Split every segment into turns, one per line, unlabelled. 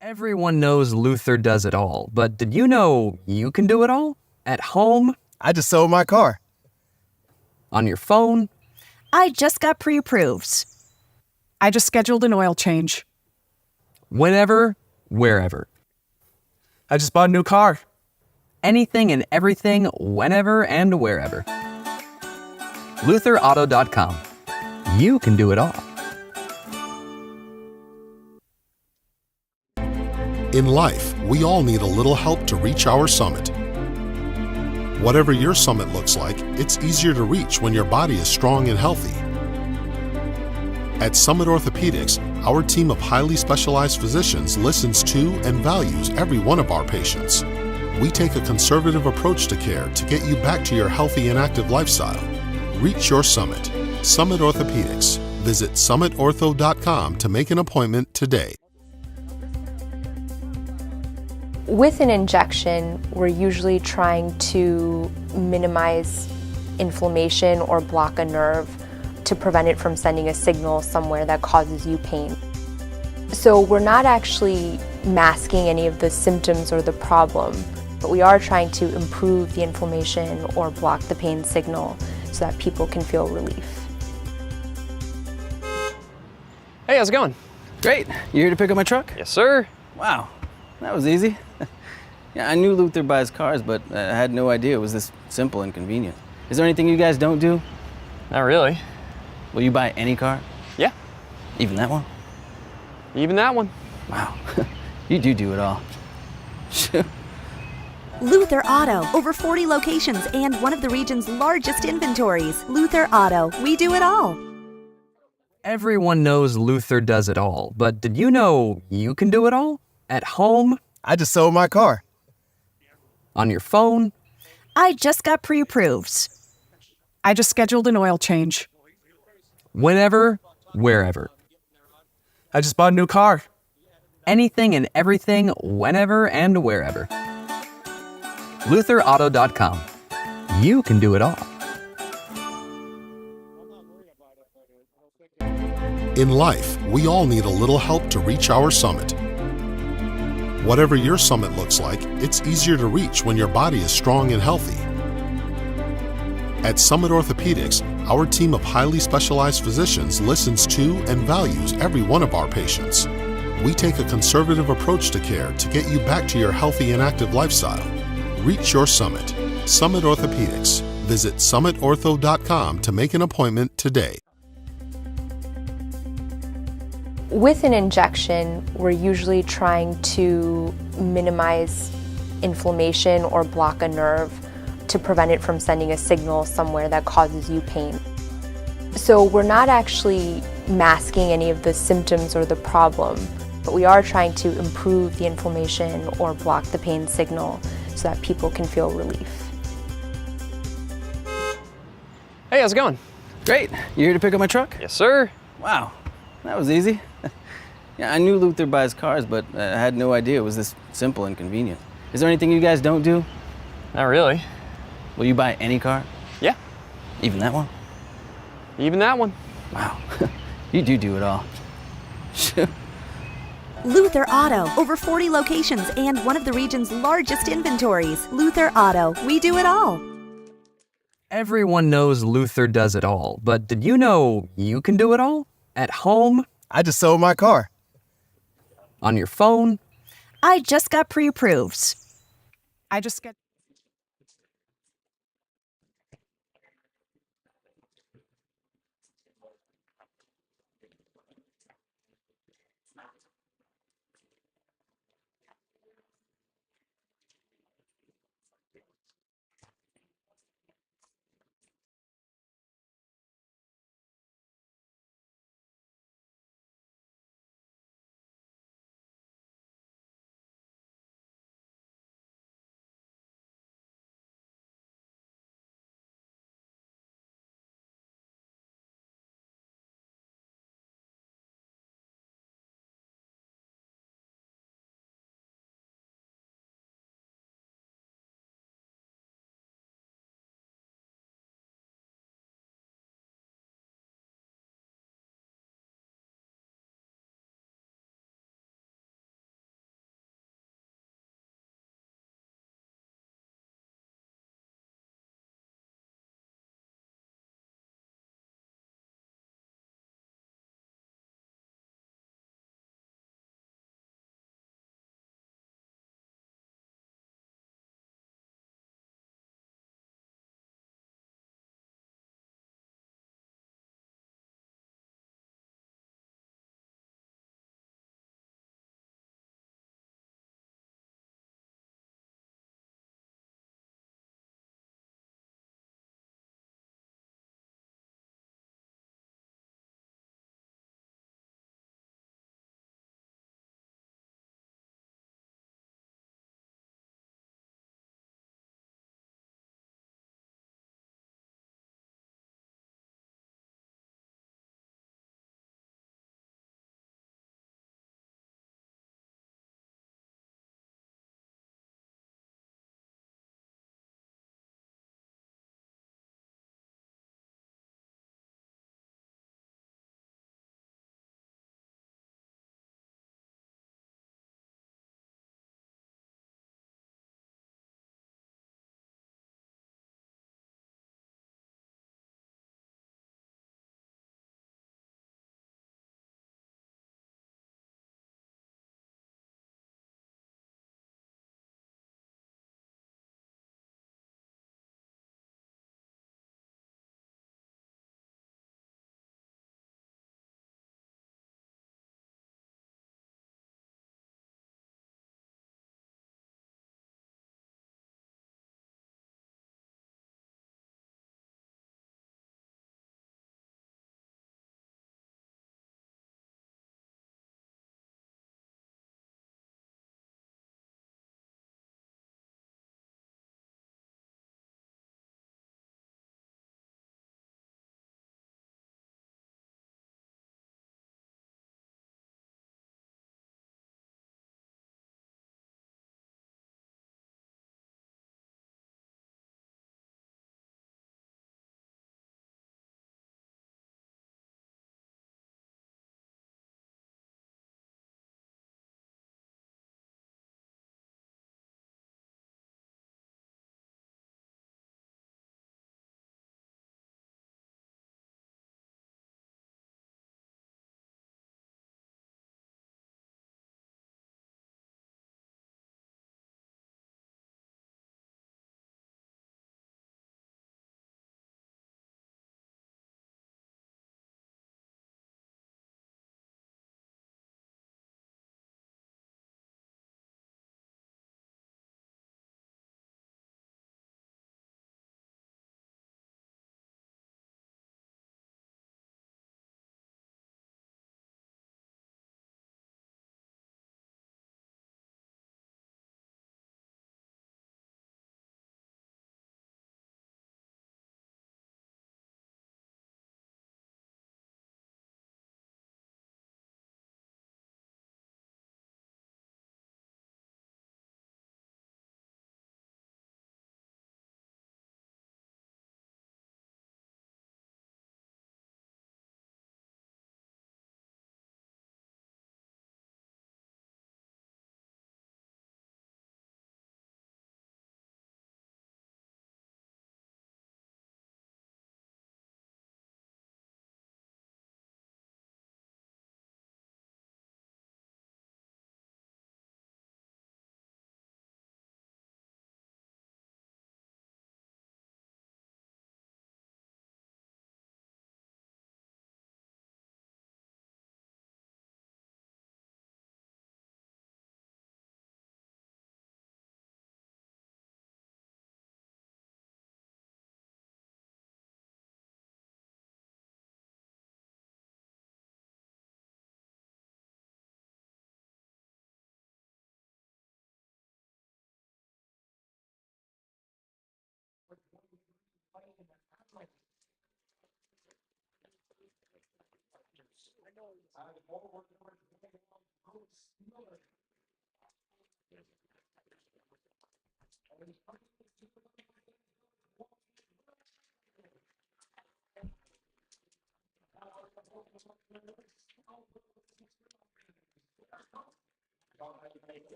Everyone knows Luther does it all, but did you know you can do it all? At home,
I just sold my car.
on your phone,
I just got pre-approved. I just scheduled an oil change.
whenever, wherever.
I just bought a new car.
Anything and everything, whenever and wherever. LutherAuto.com. You can do it all.
In life, we all need a little help to reach our summit. Whatever your summit looks like, it's easier to reach when your body is strong and healthy. At Summit Orthopedics, our team of highly specialized physicians listens to and values every one of our patients. We take a conservative approach to care to get you back to your healthy and active lifestyle. Reach your summit. Summit Orthopedics. Visit summitortho.com to make an appointment today.
With an injection, we're usually trying to minimize inflammation or block a nerve to prevent it from sending a signal somewhere that causes you pain. So we're not actually masking any of the symptoms or the problem, but we are trying to improve the inflammation or block the pain signal so that people can feel relief.
Hey, how's it going?
Great. You here to pick up my truck?
Yes, sir.
Wow, that was easy. Yeah, I knew Luther buys cars, but I had no idea it was this simple and convenient. Is there anything you guys don't do?
Not really.
Will you buy any car?
Yeah,
Even that one?
even that one.
Wow, you do it all.
Luther Auto, over 40 locations and one of the region's largest inventories. Luther Auto, we do it all.
Everyone knows Luther does it all, but did you know you can do it all? At home,
I just sold my car.
on your phone,
I just got pre-approved. I just scheduled an oil change.
whenever, wherever.
I just bought a new car.
Anything and everything, whenever and wherever. LutherAuto.com. You can do it all.
In life, we all need a little help to reach our summit. Whatever your summit looks like, it's easier to reach when your body is strong and healthy. At Summit Orthopedics, our team of highly specialized physicians listens to and values every one of our patients. We take a conservative approach to care to get you back to your healthy and active lifestyle. Reach your summit. Summit Orthopedics. Visit summitortho.com to make an appointment today.
With an injection, we're usually trying to minimize inflammation or block a nerve to prevent it from sending a signal somewhere that causes you pain. So we're not actually masking any of the symptoms or the problem, but we are trying to improve the inflammation or block the pain signal so that people can feel relief.
Hey, how's it going?
Great. You here to pick up my truck?
Yes, sir.
Wow, that was easy. Yeah, I knew Luther buys cars, but I had no idea it was this simple and convenient. Is there anything you guys don't do?
Not really.
Will you buy any car?
Yeah,
Even that one?
even that one.
Wow, you do it all.
Luther Auto, over 40 locations and one of the region's largest inventories. Luther Auto, we do it all.
Everyone knows Luther does it all, but did you know you can do it all? At home,
I just sold my car.
on your phone,
I just got pre-approved. I just scheduled.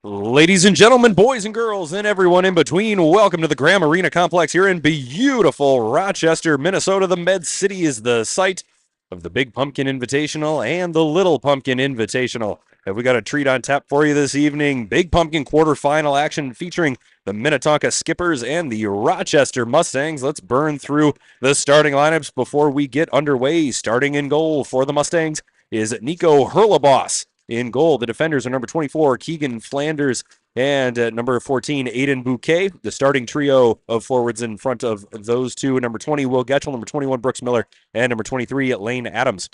Ladies and gentlemen, boys and girls, and everyone in between, welcome to the Graham Arena Complex here in beautiful Rochester, Minnesota. The Med City is the site of the Big Pumpkin Invitational and the Little Pumpkin Invitational. Have we got a treat on tap for you this evening? Big Pumpkin quarterfinal action featuring the Minnetonka Skippers and the Rochester Mustangs. Let's burn through the starting lineups before we get underway. Starting in goal for the Mustangs is Nico Hurleboss. In goal, the defenders are number 24, Keegan Flanders, and number 14, Aiden Bouquet. The starting trio of forwards in front of those two, number 20, Will Getchell, number 21, Brooks Miller, and number 23, Lane Adams.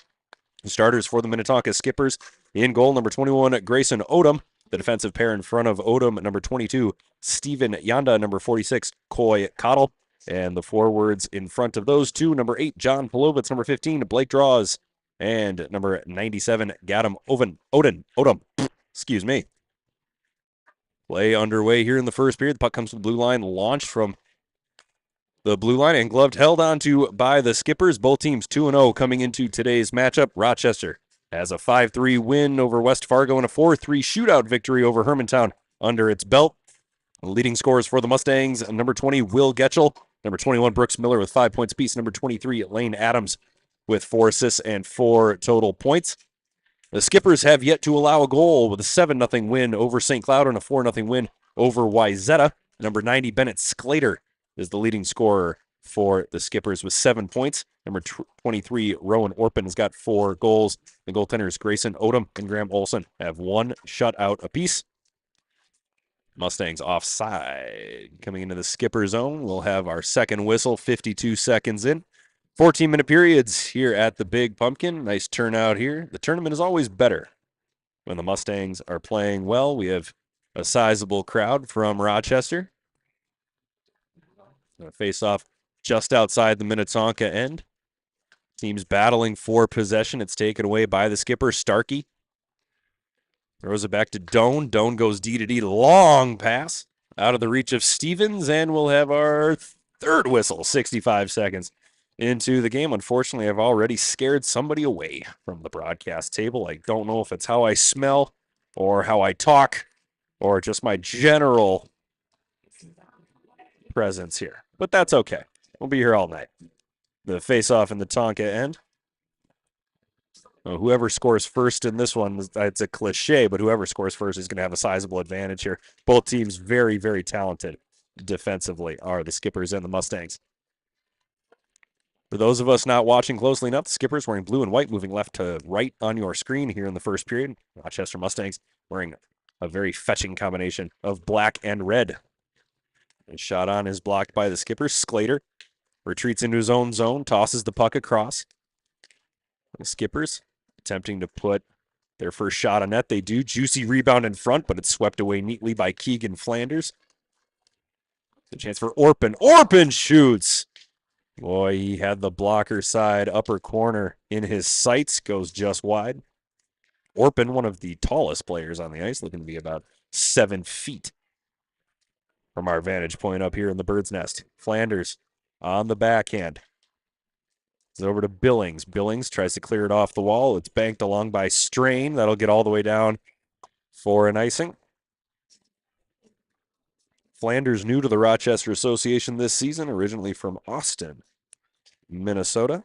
The starters for the Minnetonka Skippers. In goal, number 21, Grayson Odom. The defensive pair in front of Odom, number 22, Steven Yanda, number 46, Coy Cottle. And the forwards in front of those two, number 8, John Polovitz, number 15, Blake Draws, and number 97, Gadam Odom. Excuse me. Play underway here in the first period. The puck comes to the blue line, launched from the blue line and gloved, held onto by the Skippers. Both teams 2-0 coming into today's matchup. Rochester has a 5-3 win over West Fargo and a 4-3 shootout victory over Hermantown under its belt. Leading scorers for the Mustangs, number 20, Will Getchell, number 21, Brooks Miller with 5 points apiece, number 23, Lane Adams with 4 assists and 4 total points. The Skippers have yet to allow a goal with a 7-0 win over St. Cloud and a 4-0 win over Wyzetta. Number 90, Bennett Sclater, is the leading scorer for the Skippers with 7 points. Number 23, Rowan Orpin, has got 4 goals. The goaltenders, Grayson Odom and Graham Olson, have 1 shutout apiece. Mustangs offside. Coming into the skipper zone, we'll have our second whistle, 52 seconds in. 14-minute periods here at the Big Pumpkin. Nice turnout here. The tournament is always better when the Mustangs are playing well. We have a sizable crowd from Rochester. Face off just outside the Minnetonka end. Teams battling for possession. It's taken away by the skipper, Starkey. Throws it back to Doan. Doan goes D to D. Long pass out of the reach of Stevens, and we'll have our third whistle, 65 seconds into the game. Unfortunately, I've already scared somebody away from the broadcast table. I don't know if it's how I smell or how I talk or just my general presence here. But that's okay. We'll be here all night. The face-off in the Tonka end. Whoever scores first in this one, it's a cliche, but whoever scores first is going to have a sizable advantage here. Both teams very, very talented defensively are the Skippers and the Mustangs. For those of us not watching closely enough, the Skippers wearing blue and white, moving left to right on your screen here in the first period. Rochester Mustangs wearing a very fetching combination of black and red. And shot on is blocked by the Skippers. Sclater retreats into his own zone, tosses the puck across. The Skippers attempting to put their first shot on net. They do. Juicy rebound in front, but it's swept away neatly by Keegan Flanders. The chance for Orpin. Orpin shoots! Boy, he had the blocker side upper corner in his sights. Goes just wide. Orpin, one of the tallest players on the ice, looking to be about 7 feet from our vantage point up here in the bird's nest. Flanders on the backhand. It's over to Billings. Billings tries to clear it off the wall. It's banked along by Strain. That'll get all the way down for an icing. Flanders new to the Rochester Association this season, originally from Austin, Minnesota.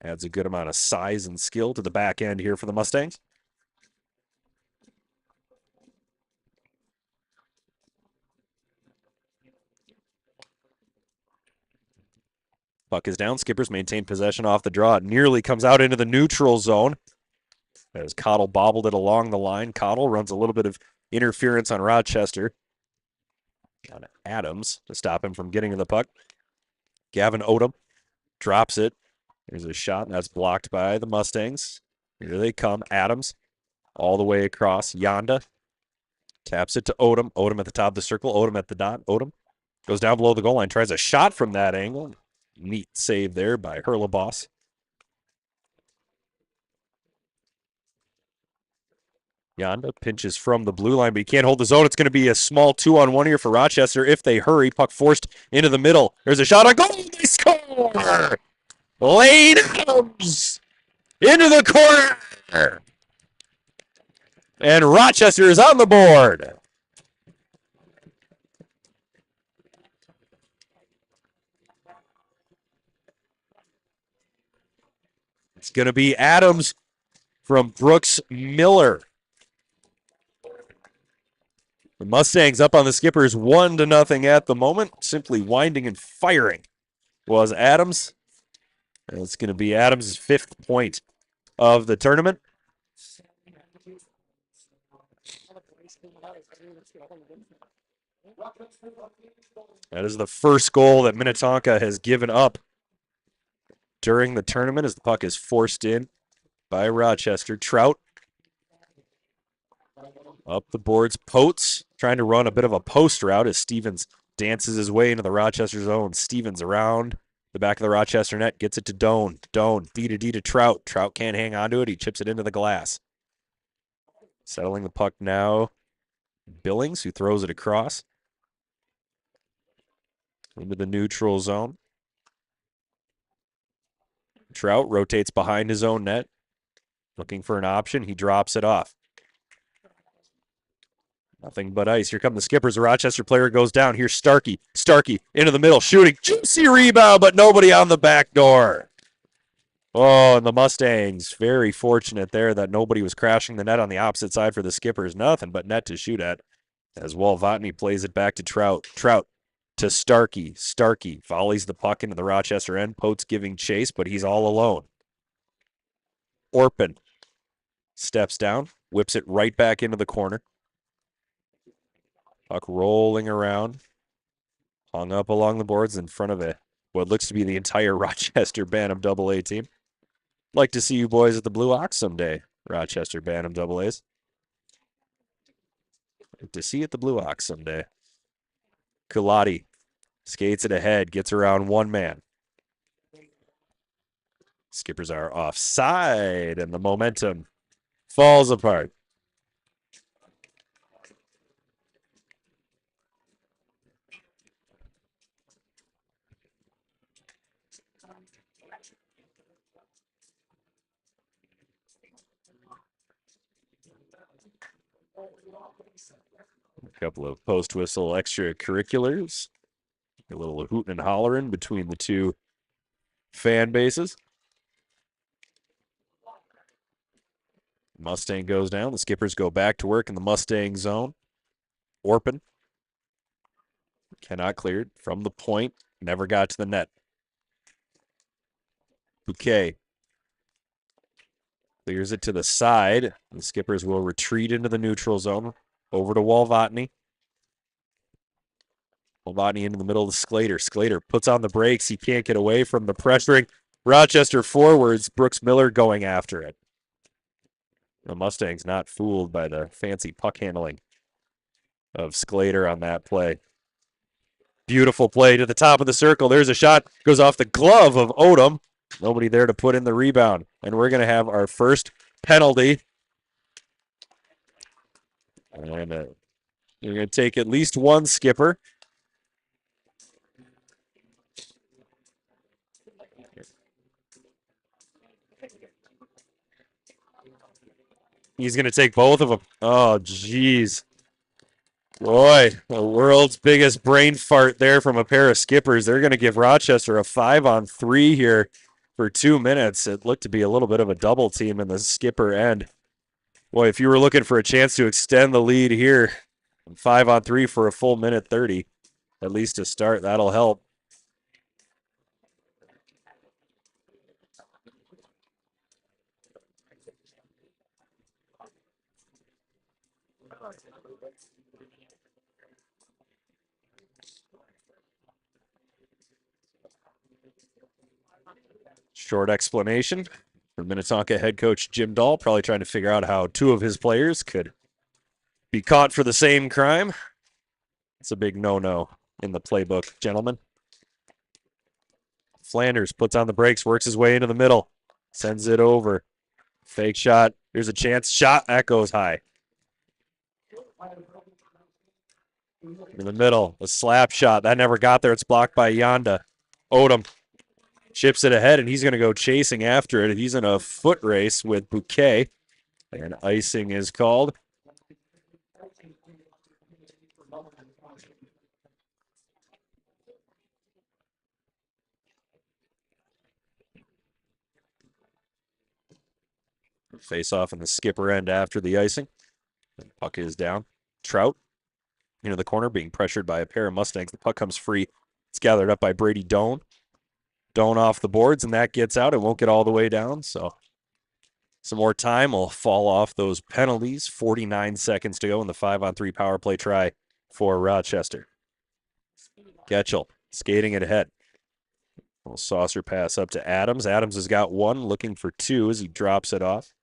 Adds a good amount of size and skill to the back end here for the Mustangs. Puck is down. Skippers maintain possession off the draw. It nearly comes out into the neutral zone. As Cottle bobbled it along the line. Cottle runs a little bit of interference on Rochester. On Adams to stop him from getting to the puck. Gavin Odom drops it. There's a shot, and that's blocked by the Mustangs. Here they come. Adams all the way across. Yonda taps it to Odom. Odom at the top of the circle. Odom at the dot. Odom goes down below the goal line. Tries a shot from that angle. Neat save there by Hurlebaus. Yonda pinches from the blue line, but he can't hold the zone. It's going to be a small 2-on-1 here for Rochester if they hurry. Puck forced into the middle. There's a shot on goal. They score! Lane Adams into the corner. And Rochester is on the board. It's going to be Adams from Brooks Miller. The Mustangs up on the Skippers 1-0 at the moment. Simply winding and firing was Adams. And it's going to be Adams' 5th point of the tournament. That is the first goal that Minnetonka has given up during the tournament as the puck is forced in by Rochester. Trout up the boards. Potes trying to run a bit of a post route as Stevens dances his way into the Rochester zone. Stevens around the back of the Rochester net, gets it to Doan. Doan, D to D to Trout. Trout can't hang on to it. He chips it into the glass. Settling the puck now. Billings, who throws it across into the neutral zone. Trout rotates behind his own net, looking for an option. He drops it off. Nothing but ice. Here come the Skippers. A Rochester player goes down. Here's Starkey. Starkey into the middle, shooting. Juicy rebound, but nobody on the back door. Oh, and the Mustangs, very fortunate there that nobody was crashing the net on the opposite side for the Skippers. Nothing but net to shoot at as Walvatney plays it back to Trout. Trout to Starkey. Starkey volleys the puck into the Rochester end. Pote's giving chase, but he's all alone. Orpin steps down, whips it right back into the corner. Puck rolling around. Hung up along the boards in front of what looks to be the entire Rochester Bantam AA team. Like to see you boys at the Blue Ox someday, Rochester Bantam AA's. Like to see you at the Blue Ox someday. Kulati skates it ahead, gets around one man. Skippers are offside, and the momentum falls apart. A couple of post-whistle extracurriculars. A little hooting and hollering between the two fan bases. Mustang goes down. The Skippers go back to work in the Mustang zone. Orpin cannot clear it from the point. Never got to the net. Bouquet clears it to the side. The Skippers will retreat into the neutral zone. Over to Walvatney. Walvatney into the middle of the Sclater. Sclater puts on the brakes. He can't get away from the pressuring Rochester forwards. Brooks Miller going after it. The Mustangs not fooled by the fancy puck handling of Sclater on that play. Beautiful play to the top of the circle. There's a shot. Goes off the glove of Odom. Nobody there to put in the rebound. And we're going to have our first penalty. And you're going to take at least one Skipper. He's going to take both of them. Oh, jeez. Boy, the world's biggest brain fart there from a pair of Skippers. They're going to give Rochester a 5-on-3 here for 2 minutes. It looked to be a little bit of a double team in the Skipper end. Boy, if you were looking for a chance to extend the lead here, 5-on-3 for a full minute 30, at least to start, that'll help. Short explanation from Minnetonka head coach Jim Dahl, probably trying to figure out how two of his players could be caught for the same crime. It's a big no-no in the playbook, gentlemen. Flanders puts on the brakes, works his way into the middle, sends it over. Fake shot. There's a chance. Shot. That goes high. In the middle, a slap shot. That never got there. It's blocked by Yonda. Odom chips it ahead, and he's going to go chasing after it. He's in a foot race with Bouquet, and icing is called. Face off in the Skipper end after the icing. The puck is down. Trout into the corner, being pressured by a pair of Mustangs. The puck comes free. It's gathered up by Brady Doan. Doan off the boards, and that gets out. It won't get all the way down, so some more time will fall off those penalties. 49 seconds to go in the 5-on-3 power play try for Rochester. Getchell skating it ahead. Little saucer pass up to Adams. Adams has got one, looking for two as he drops it off.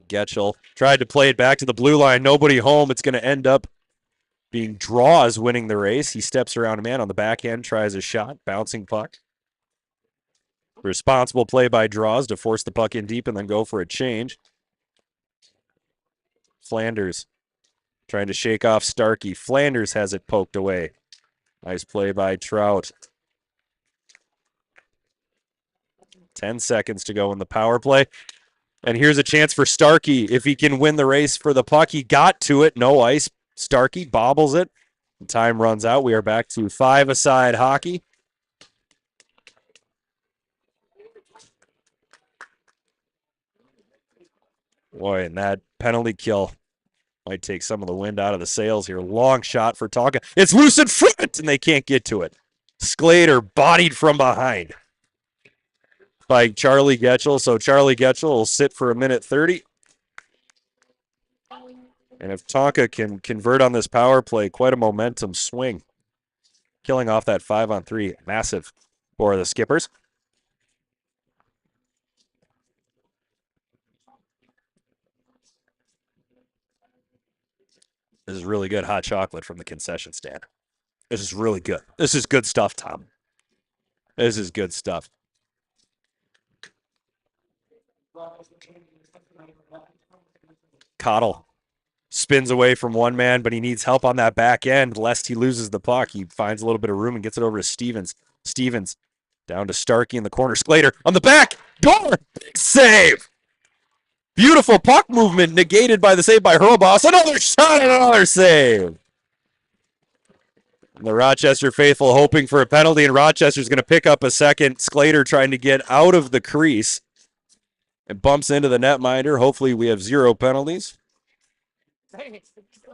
Getchell tried to play it back to the blue line. Nobody home. It's going to end up being Draws winning the race. He steps around a man on the back end, tries a shot, bouncing puck. Responsible play by Draws to force the puck in deep and then go for a change. Flanders trying to shake off Starkey. Flanders has it poked away. Nice play by Trout. 10 seconds to go in the power play. And here's a chance for Starkey. If he can win the race for the puck, he got to it. No ice. Starkey bobbles it. Time runs out. We are back to 5-a-side hockey. Boy, and that penalty kill might take some of the wind out of the sails here. Long shot for Tonka. It's loose in front, and they can't get to it. Sclater bodied from behind by Charlie Getchell. So Charlie Getchell will sit for a minute 30. And if Tonka can convert on this power play, quite a momentum swing. Killing off that 5-on-3. Massive for the Skippers. This is really good hot chocolate from the concession stand. This is really good. This is good stuff, Tom. This is good stuff. Cottle spins away from one man, but he needs help on that back end lest he loses the puck. He finds a little bit of room and gets it over to Stevens. Stevens Down to Starkey in the corner. Sclater on the back door. Big save. Beautiful puck movement negated by the save by Hurlboss. Another shot and another save. And the Rochester faithful hoping for a penalty, and Rochester's going to pick up a second. Sclater trying to get out of the crease. It bumps into the netminder. Hopefully we have 0 penalties.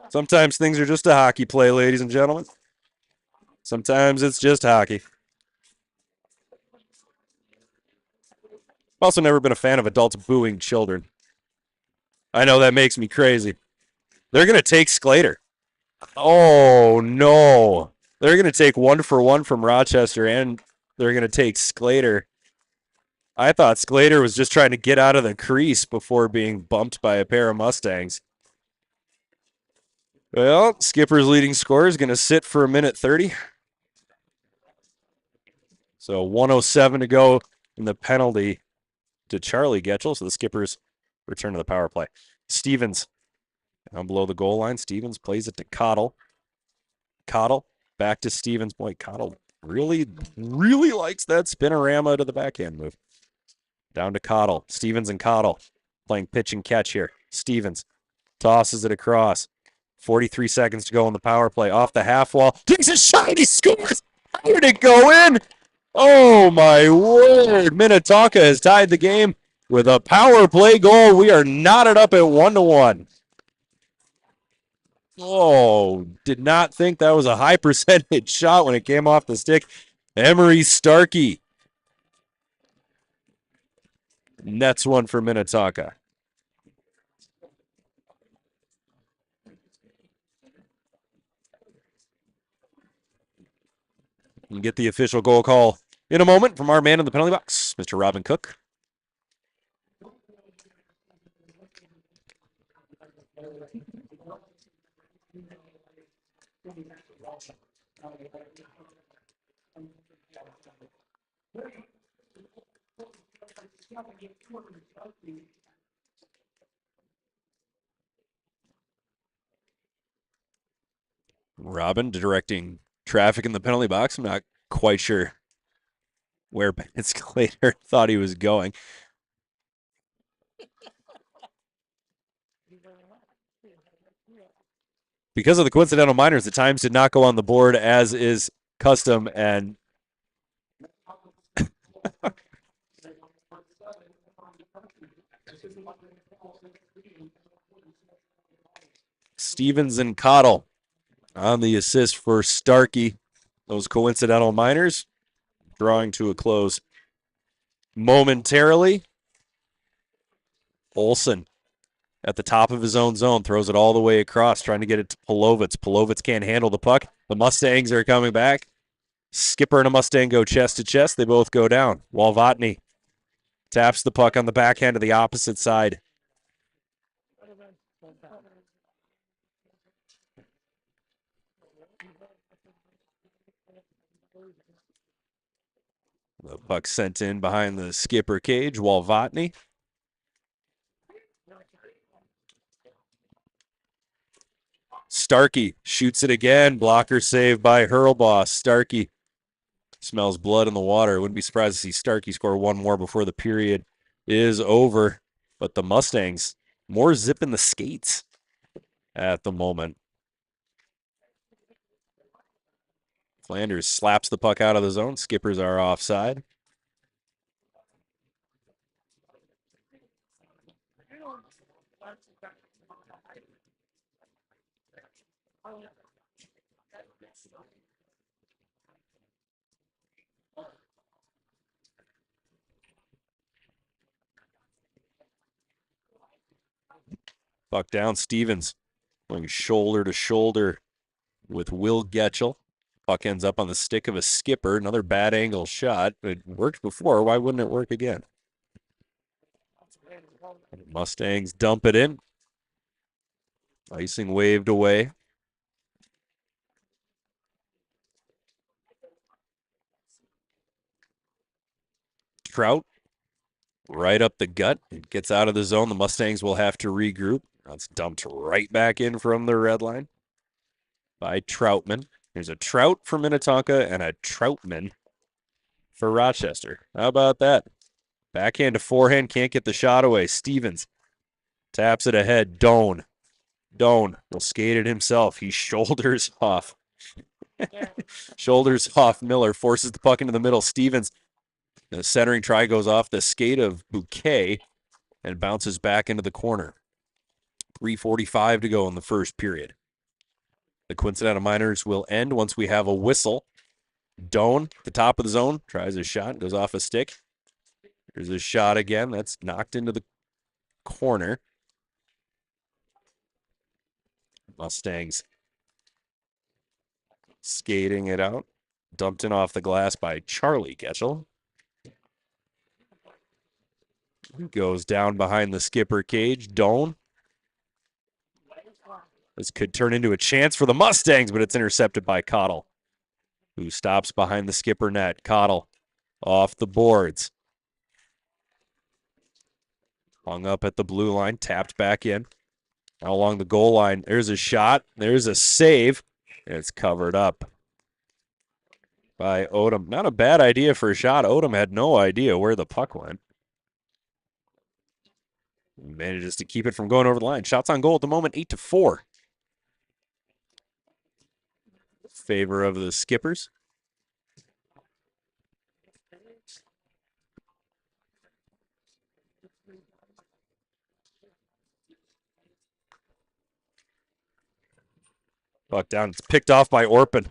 Sometimes things are just a hockey play, ladies and gentlemen. Sometimes it's just hockey. I've also never been a fan of adults booing children. I know that makes me crazy. They're going to take Sclater. Oh, no. They're going to take 1-for-1 from Rochester, and they're going to take Sclater. I thought Sclater was just trying to get out of the crease before being bumped by a pair of Mustangs. Well, Skipper's leading scorer is going to sit for 1:30. So 1:07 to go in the penalty to Charlie Getchell. So the Skippers return to the power play. Stevens down below the goal line. Stevens plays it to Cottle. Cottle back to Stevens. Boy, Cottle really likes that spinorama to the backhand move. Down to Cottle. Stevens and Cottle playing pitch and catch here. Stevens tosses it across. 43 seconds to go on the power play. Off the half wall. Takes a shot. He scores. How did it go in? Oh, my word. Minnetonka has tied the game with a power play goal. We are knotted up at 1-1. Oh, did not think that was a high percentage shot when it came off the stick. Emery Starkey nets one for Minnetonka. You get the official goal call in a moment from our man in the penalty box, Mr. Robin Cook. Robin directing traffic in the penalty box. I'm not quite sure where Bennett Sclater thought he was going. Because of the coincidental minors, the times did not go on the board as is custom, and Stevens and Cottle on the assist for Starkey. Those coincidental minors drawing to a close momentarily. Olsen at the top of his own zone, throws it all the way across, trying to get it to Polovitz. Polovitz can't handle the puck. The Mustangs are coming back. Skipper and a Mustang go chest to chest. They both go down. Walvatny taps the puck on the backhand of the opposite side. The puck sent in behind the Skipper cage. Walvatny. Starkey shoots it again. Blocker save by Hurlboss. Starkey smells blood in the water. Wouldn't be surprised to see Starkey score one more before the period is over. But the Mustangs, more zip in the skates at the moment. Flanders slaps the puck out of the zone. Skippers are offside. Puck down, Stevens going shoulder to shoulder with Will Getchell. Puck ends up on the stick of a Skipper. Another bad angle shot. It worked before. Why wouldn't it work again? Mustangs dump it in. Icing waved away. Trout right up the gut. It gets out of the zone. The Mustangs will have to regroup. That's dumped right back in from the red line by Troutman. There's a Trout for Minnetonka and a Troutman for Rochester. How about that? Backhand to forehand, can't get the shot away. Stevens taps it ahead. Doan will skate it himself. He shoulders off. Shoulders off Miller, forces the puck into the middle. Stevens, the centering try goes off the skate of Bouquet and bounces back into the corner. 3:45 to go in the first period. The Quinceaneta Miners will end once we have a whistle. Doan, the top of the zone, tries a shot, goes off a stick. There's a shot again. That's knocked into the corner. Mustangs skating it out. Dumped in off the glass by Charlie Getchell. Goes down behind the skipper cage. Doan. This could turn into a chance for the Mustangs, but it's intercepted by Cottle, who stops behind the skipper net. Cottle off the boards. Hung up at the blue line, tapped back in. Now along the goal line, there's a shot. There's a save. It's covered up by Odom. Not a bad idea for a shot. Odom had no idea where the puck went. Manages to keep it from going over the line. Shots on goal at the moment, 8-4. Favor of the Skippers. Puck down. It's picked off by Orpin.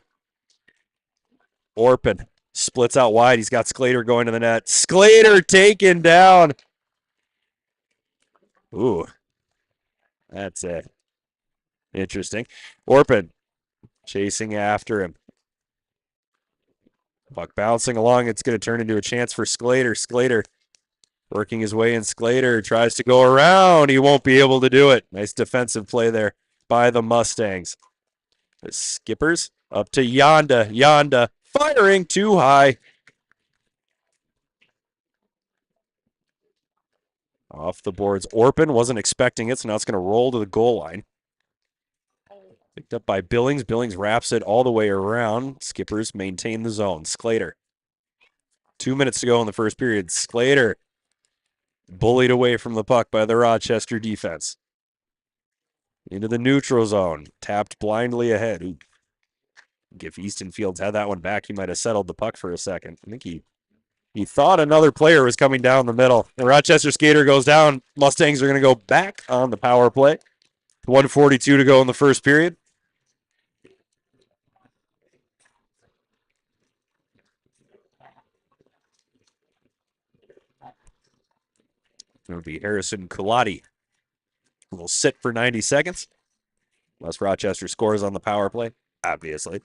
Orpin splits out wide. He's got Sclater going to the net. Sclater taken down. Ooh. That's it. Interesting. Orpin chasing after him. Puck bouncing along. It's going to turn into a chance for Sclater. Sclater working his way in. Sclater tries to go around. He won't be able to do it. Nice defensive play there by the Mustangs. The Skippers up to Yonda. Yonda firing too high. Off the boards. Orpin wasn't expecting it, so now it's going to roll to the goal line. Picked up by Billings. Billings wraps it all the way around. Skippers maintain the zone. Sclater. 2 minutes to go in the first period. Sclater bullied away from the puck by the Rochester defense. Into the neutral zone. Tapped blindly ahead. Ooh. If Easton Fields had that one back, he might have settled the puck for a second. I think he thought another player was coming down the middle. The Rochester skater goes down. Mustangs are going to go back on the power play. 1:42 to go in the first period. It would be Harrison Kulati, who will sit for 90 seconds. Unless Rochester scores on the power play, obviously.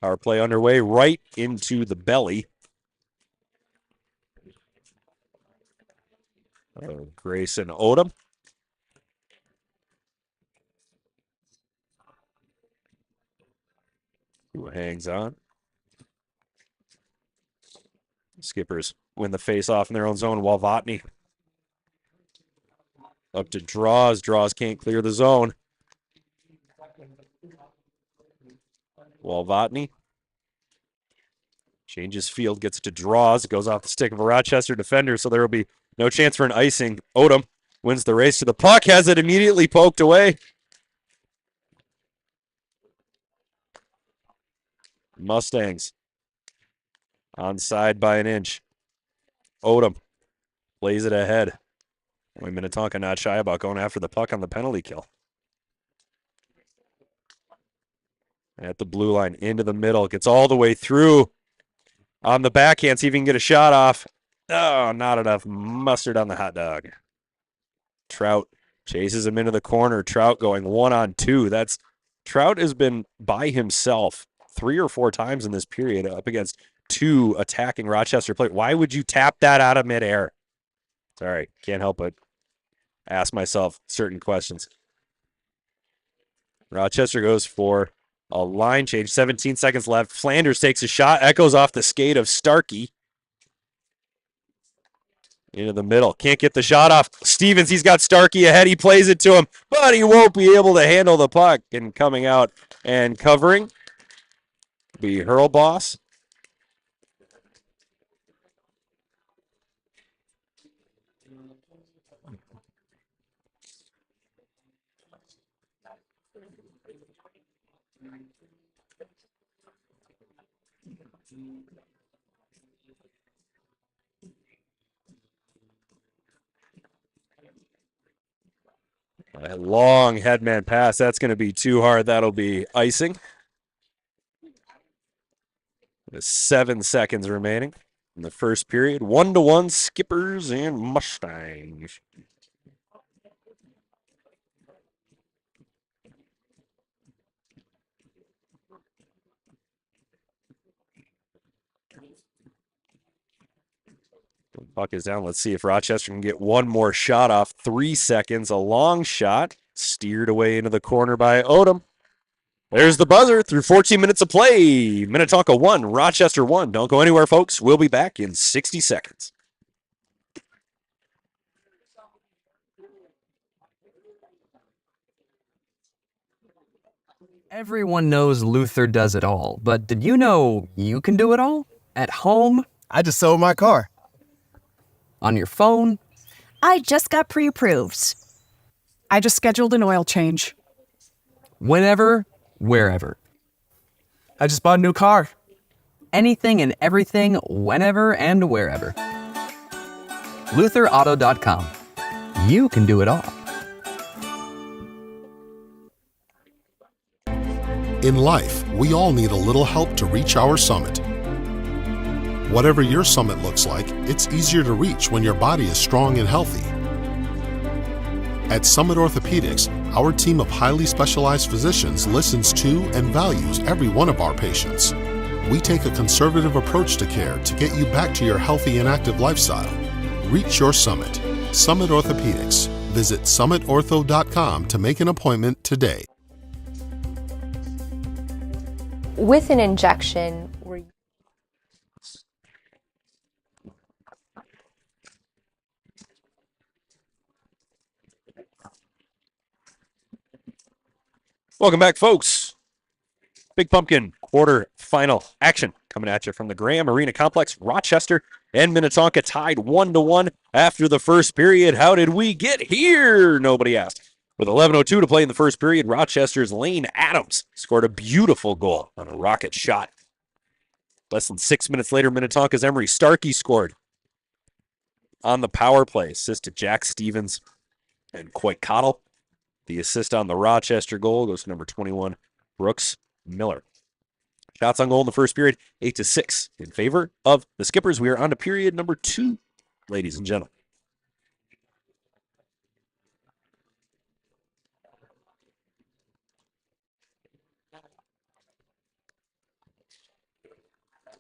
Power play underway right into the belly. Grayson Odom. Who hangs on. Skippers win the face-off in their own zone. Walvatny up to Draws. Draws can't clear the zone. Walvatny changes field, gets to Draws. Goes off the stick of a Rochester defender, so there will be no chance for an icing. Odom wins the race to the puck, has it immediately poked away. Mustangs onside by an inch. Odom plays it ahead. Minnetonka not shy about going after the puck on the penalty kill. At the blue line, into the middle, gets all the way through on the backhand, see if he can get a shot off. Oh, not enough mustard on the hot dog. Trout chases him into the corner. Trout going 1-on-2. Trout has been by himself 3 or 4 times in this period up against 2 attacking Rochester players. Why would you tap that out of midair? Sorry, can't help but ask myself certain questions. Rochester goes for A line change, 17 seconds left. Flanders takes a shot, echoes off the skate of Starkey. Into the middle, can't get the shot off. Stevens, he's got Starkey ahead, he plays it to him, but he won't be able to handle the puck. And coming out and covering be Hurlboss. A long headman pass. That's going to be too hard. That'll be icing. With 7 seconds remaining in the first period. 1-1 Skippers and Mustangs. The puck is down. Let's see if Rochester can get one more shot off. 3 seconds. A long shot. Steered away into the corner by Odom. There's the buzzer through 14 minutes of play. Minnetonka 1, Rochester 1. Don't go anywhere, folks. We'll be back in 60 seconds.
Everyone knows Luther does it all, but did you know you can do it all? At home,
I just sold my car.
on your phone,
I just got pre-approved. I just scheduled an oil change.
whenever, wherever.
I just bought a new car.
Anything and everything, whenever and wherever. LutherAuto.com. You can do it all.
In life, we all need a little help to reach our summit. Whatever your summit looks like, it's easier to reach when your body is strong and healthy. At Summit Orthopedics, our team of highly specialized physicians listens to and values every one of our patients. We take a conservative approach to care to get you back to your healthy and active lifestyle. Reach your summit. Summit Orthopedics. Visit summitortho.com to make an appointment today.
With an injection, we're
Welcome back, folks. Big Pumpkin quarter-final action coming at you from the Graham Arena Complex. Rochester and Minnetonka tied 1-1 after the first period. How did we get here? Nobody asked. With 11:02 to play in the first period, Rochester's Lane Adams scored a beautiful goal on a rocket shot. Less than 6 minutes later, Minnetonka's Emery Starkey scored on the power play. Assist to Jack Stevens and Coit Cottle. The assist on the Rochester goal goes to number 21, Brooks Miller. Shots on goal in the first period, 8-6 in favor of the Skippers. We are on to period number 2, ladies and gentlemen.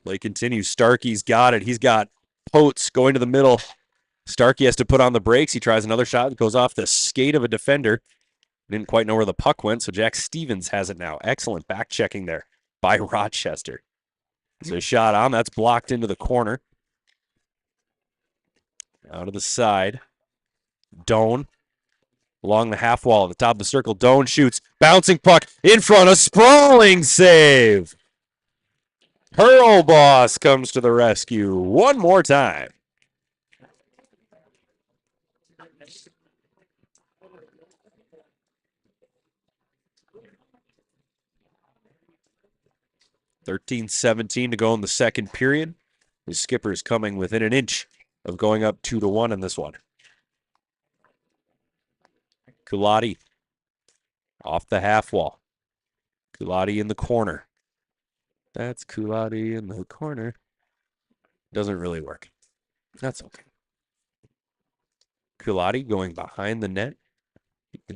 Play continues. Starkey's got it. He's got Potes going to the middle. Starkey has to put on the brakes. He tries another shot. It goes off the skate of a defender. Didn't quite know where the puck went, so Jack Stevens has it now. Excellent back checking there by Rochester. There's a shot on. That's blocked into the corner. Out of the side. Doan along the half wall at the top of the circle. Doan shoots. Bouncing puck in front. A sprawling save. Hurlboss comes to the rescue one more time. (13:17) to go in the second period. The Skippers coming within an inch of going up 2-1 in this one. Kulati off the half wall. Kulati in the corner. That's Kulati in the corner. Doesn't really work. That's okay. Kulati going behind the net.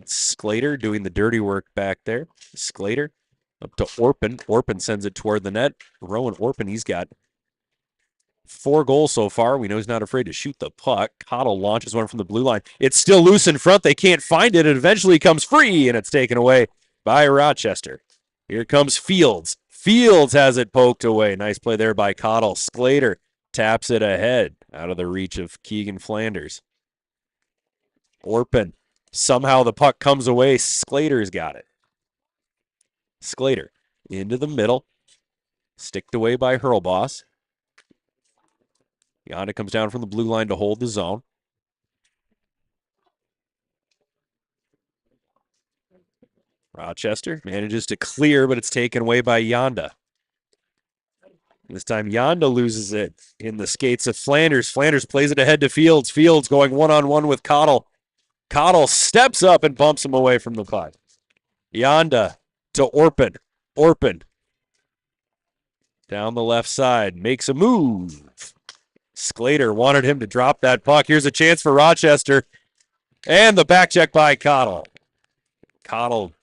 Sclater doing the dirty work back there. Sclater up to Orpin. Orpin sends it toward the net. Rowan Orpin, he's got 4 goals so far. We know he's not afraid to shoot the puck. Cottle launches one from the blue line. It's still loose in front. They can't find it. It eventually comes free, and it's taken away by Rochester. Here comes Fields. Fields has it poked away. Nice play there by Cottle. Sclater taps it ahead, out of the reach of Keegan Flanders. Orpin. Somehow the puck comes away. Sclater's got it. Sclater into the middle. Sticked away by Hurlboss. Yonda comes down from the blue line to hold the zone. Rochester manages to clear, but it's taken away by Yonda. This time Yonda loses it in the skates of Flanders. Flanders plays it ahead to Fields. Fields going one-on-one with Cottle. Cottle steps up and bumps him away from the puck. Yonda to Orpin. Orpin down the left side, makes a move. Sclater wanted him to drop that puck. Here's a chance for Rochester. And the back check by Cottle. Cottle,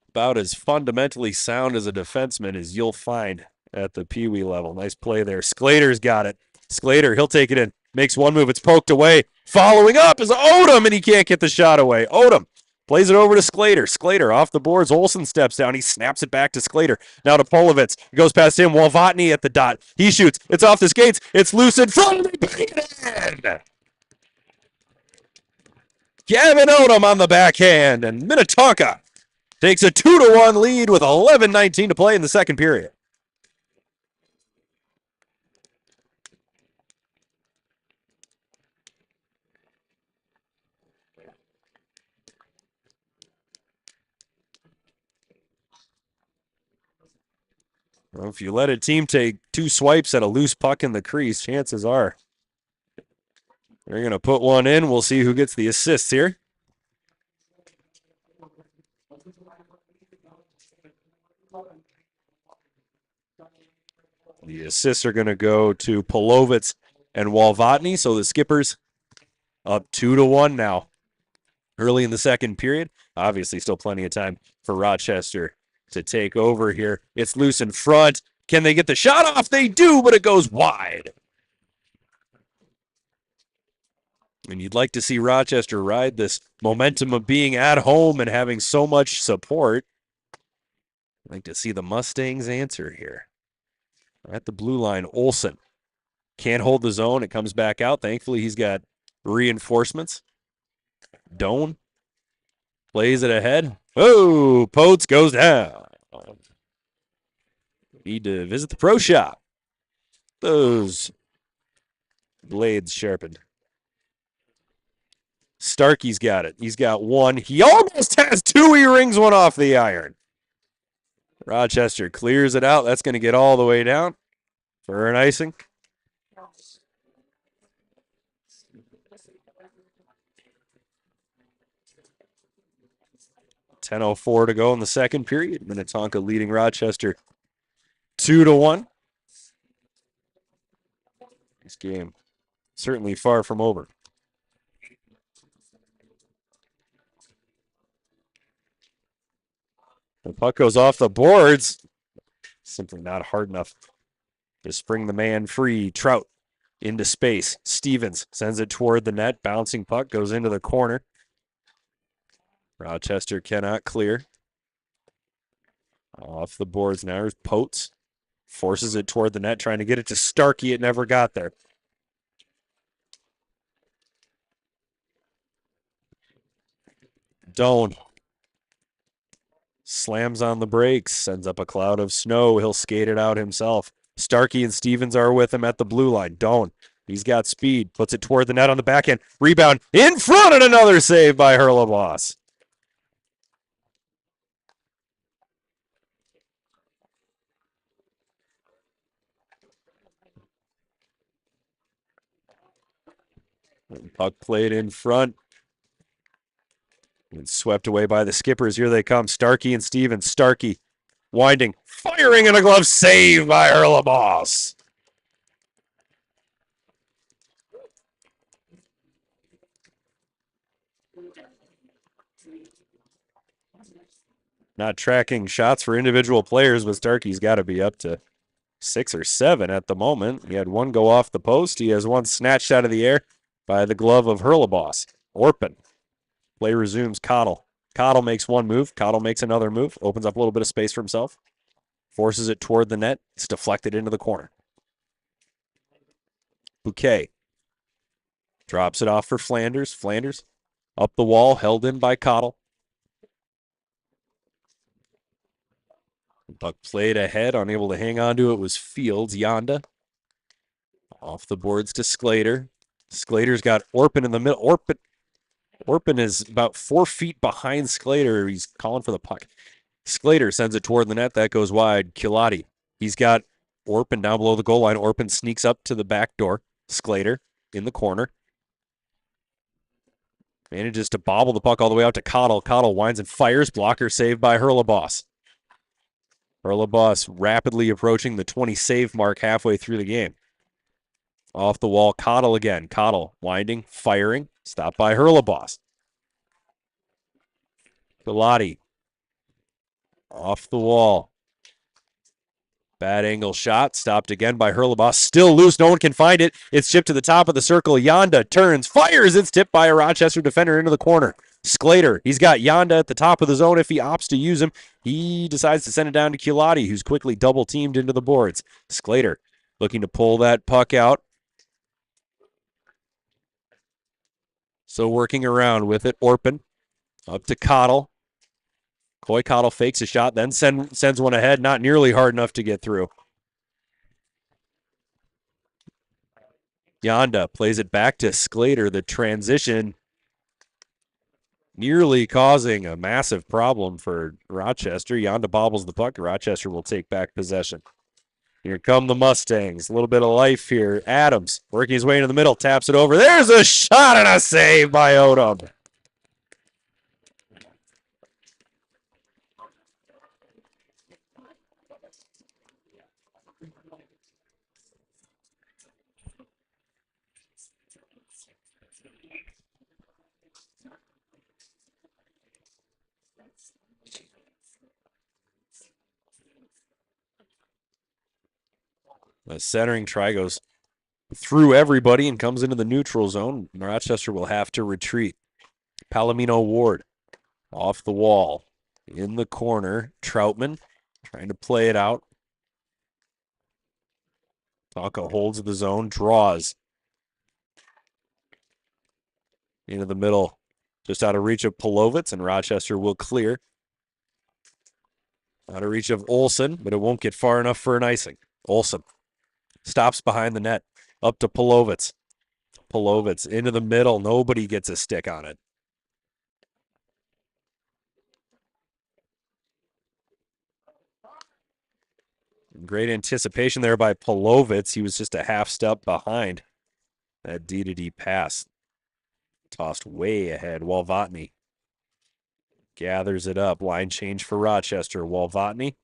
about as fundamentally sound as a defenseman as you'll find at the Pee Wee level. Nice play there. Sclater's got it. Sclater, he'll take it in. Makes one move. It's poked away. Following up is Odom, and he can't get the shot away. Odom plays it over to Sclater. Sclater off the boards. Olsen steps down. He snaps it back to Sclater. Now to Polovitz. It goes past him. Walvatny at the dot. He shoots. It's off the skates. It's loose in front. They bang it in. Gavin Odom on the backhand, and Minnetonka takes a 2-1 lead with 11:19 to play in the second period. Well, if you let a team take 2 swipes at a loose puck in the crease, chances are they're going to put one in. We'll see who gets the assists here. The assists are going to go to Polovitz and Walvatny, so the Skippers up 2-1 now. Early in the second period, obviously still plenty of time for Rochester to take over here. It's loose in front. Can they get the shot off? They do, but it goes wide. And you'd like to see Rochester ride this momentum of being at home and having so much support. I'd like to see the Mustangs answer here. At the blue line, Olsen can't hold the zone. It comes back out. Thankfully, he's got reinforcements. Doan plays it ahead. Oh, Potes goes down. Need to visit the pro shop. Those blades sharpened. Starkey's got it. He's got one. He almost has 2. He rings one off the iron. Rochester clears it out. That's going to get all the way down for an icing. .10:04 to go in the second period. Minnetonka leading Rochester 2-1. This game certainly far from over. The puck goes off the boards. Simply not hard enough to spring the man free. Trout into space. Stevens sends it toward the net. Bouncing puck goes into the corner. Rochester cannot clear. Off the boards now is Potes. Forces it toward the net, trying to get it to Starkey. It never got there. Doan slams on the brakes, sends up a cloud of snow. He'll skate it out himself. Starkey and Stevens are with him at the blue line. Doan, he's got speed, puts it toward the net on the backhand. Rebound in front, and another save by Hurlboss. Puck played in front. And swept away by the Skippers. Here they come. Starkey and Stevens. Starkey winding, firing, and a glove save by Hurlboss. Not tracking shots for individual players, but Starkey's got to be up to 6 or 7 at the moment. He had one go off the post. He has one snatched out of the air by the glove of Hurlboss. Orpin. Play resumes. Cottle Cottle makes one move. Cottle makes another move. Opens up a little bit of space for himself. Forces it toward the net. It's deflected into the corner. Bouquet drops it off for Flanders. Flanders up the wall, held in by Cottle. Puck played ahead, unable to hang on to it was Fields. Yonda off the boards to Sclater. Sclater's got Orpin in the middle. Orpin is about 4 feet behind Sclater. He's calling for the puck. Sclater sends it toward the net. That goes wide. Kilati. He's got Orpin down below the goal line. Orpin sneaks up to the back door. Sclater in the corner. Manages to bobble the puck all the way out to Cottle. Cottle winds and fires. Blocker saved by Hurlebos. Hurlebos rapidly approaching the 20 save mark halfway through the game. Off the wall, Cottle again. Cottle winding, firing. Stopped by Hurlebos. Pilati. Off the wall. Bad angle shot. Stopped again by Hurlebos. Still loose. No one can find it. It's chipped to the top of the circle. Yonda turns, fires. It's tipped by a Rochester defender into the corner. Sclater. He's got Yonda at the top of the zone if he opts to use him. He decides to send it down to Kilati, who's quickly double-teamed into the boards. Sclater looking to pull that puck out. So working around with it, Orpin up to Cottle. Coy Cottle fakes a shot, then sends one ahead, not nearly hard enough to get through. Yonda plays it back to Sclater. The transition nearly causing a massive problem for Rochester. Yonda bobbles the puck. Rochester will take back possession. Here come the Mustangs. A little bit of life here. Adams working his way into the middle, taps it over. There's a shot and a save by Odom. The centering try goes through everybody and comes into the neutral zone. Rochester will have to retreat. Palomino Ward off the wall. In the corner, Troutman trying to play it out. Tonka holds the zone, draws. Into the middle, just out of reach of Polovitz, and Rochester will clear. Out of reach of Olson, but it won't get far enough for an icing. Olson stops behind the net, up to Polovitz. Polovitz into the middle. Nobody gets a stick on it. Great anticipation there by Polovitz. He was just a half step behind that D-to-D pass. Tossed way ahead. Walvotny gathers it up. Line change for Rochester. Walvotny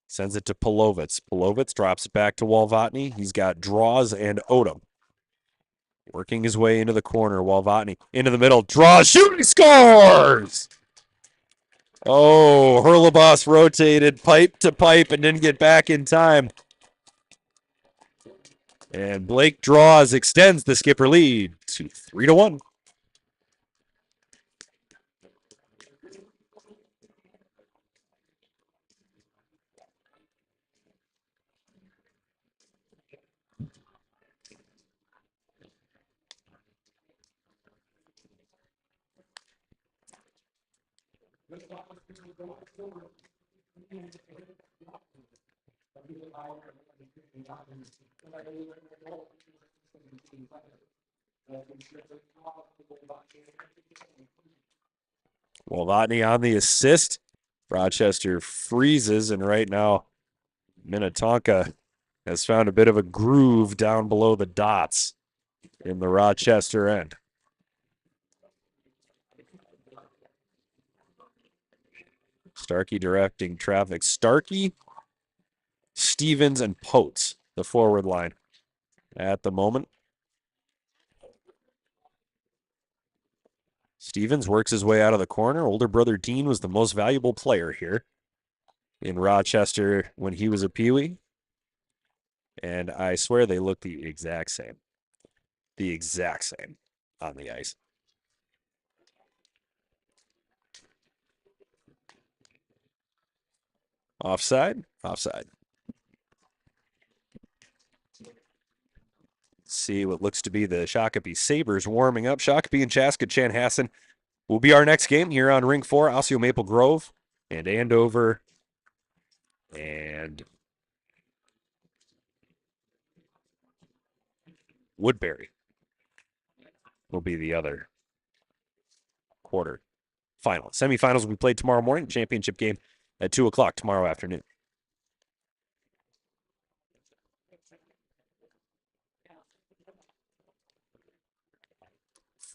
sends it to Polovitz. Polovitz drops it back to Walvotny. He's got draws and Odom. Working his way into the corner. Walvotny into the middle. Draws, shooting, scores! Oh, Hurlebos rotated pipe to pipe and didn't get back in time. And Blake draws, extends the Skipper lead to 3-1. Walvotny on the assist. Rochester freezes, and right now Minnetonka has found a bit of a groove down below the dots in the Rochester end. Starkey directing traffic. Starkey, Stevens, and Potes, the forward line at the moment. Stevens works his way out of the corner. Older brother Dean was the most valuable player here in Rochester when he was a peewee. And I swear they look the exact same. The exact same on the ice. Offside? Offside. See what looks to be the Shakopee Sabres warming up. Shakopee and Chaska Chanhassen will be our next game here on Ring 4. Osseo Maple Grove and Andover and Woodbury will be the other quarter final. Semifinals will be played tomorrow morning. Championship game at 2 o'clock tomorrow afternoon.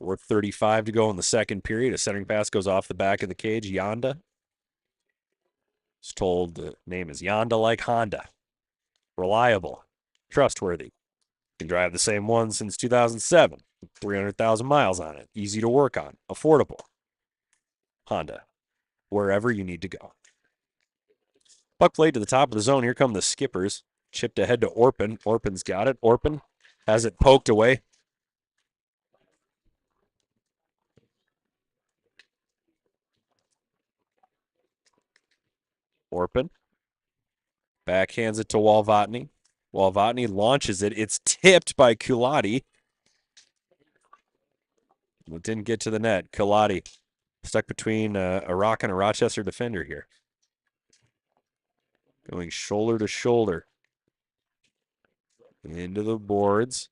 .435 to go in the second period. A centering pass goes off the back of the cage. Yonda. It's told the name is Yonda like Honda. Reliable. Trustworthy. Can drive the same one since 2007. 300,000 miles on it. Easy to work on. Affordable. Honda. Wherever you need to go. Puck played to the top of the zone. Here come the Skippers. Chipped ahead to Orpin. Orpin's got it. Orpin has it poked away. Orpin backhands it to Walvatny. Walvatny launches it. It's tipped by Kulati. It didn't get to the net. Kulati stuck between a Rock and a Rochester defender here. Going shoulder to shoulder. Into the boards.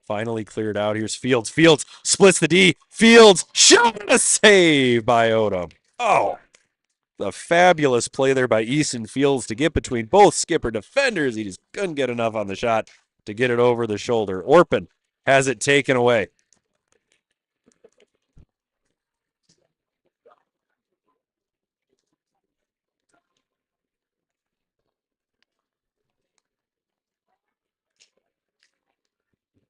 Finally cleared out. Here's Fields. Fields splits the D. Fields shot, a save by Odom. Oh, the fabulous play there by Easton Fields to get between both Skipper defenders. He just couldn't get enough on the shot to get it over the shoulder. Orpin has it taken away.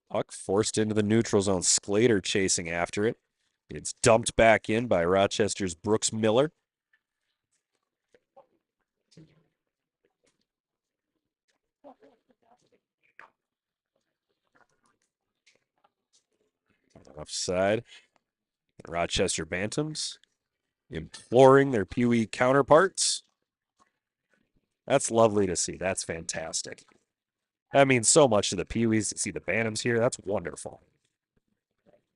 Puck forced into the neutral zone. Sclater chasing after it. It's dumped back in by Rochester's Brooks Miller. Offside. Rochester Bantams imploring their Pee Wee counterparts. That's lovely to see. That's fantastic. That means so much to the Pee Wees to see the Bantams here. That's wonderful.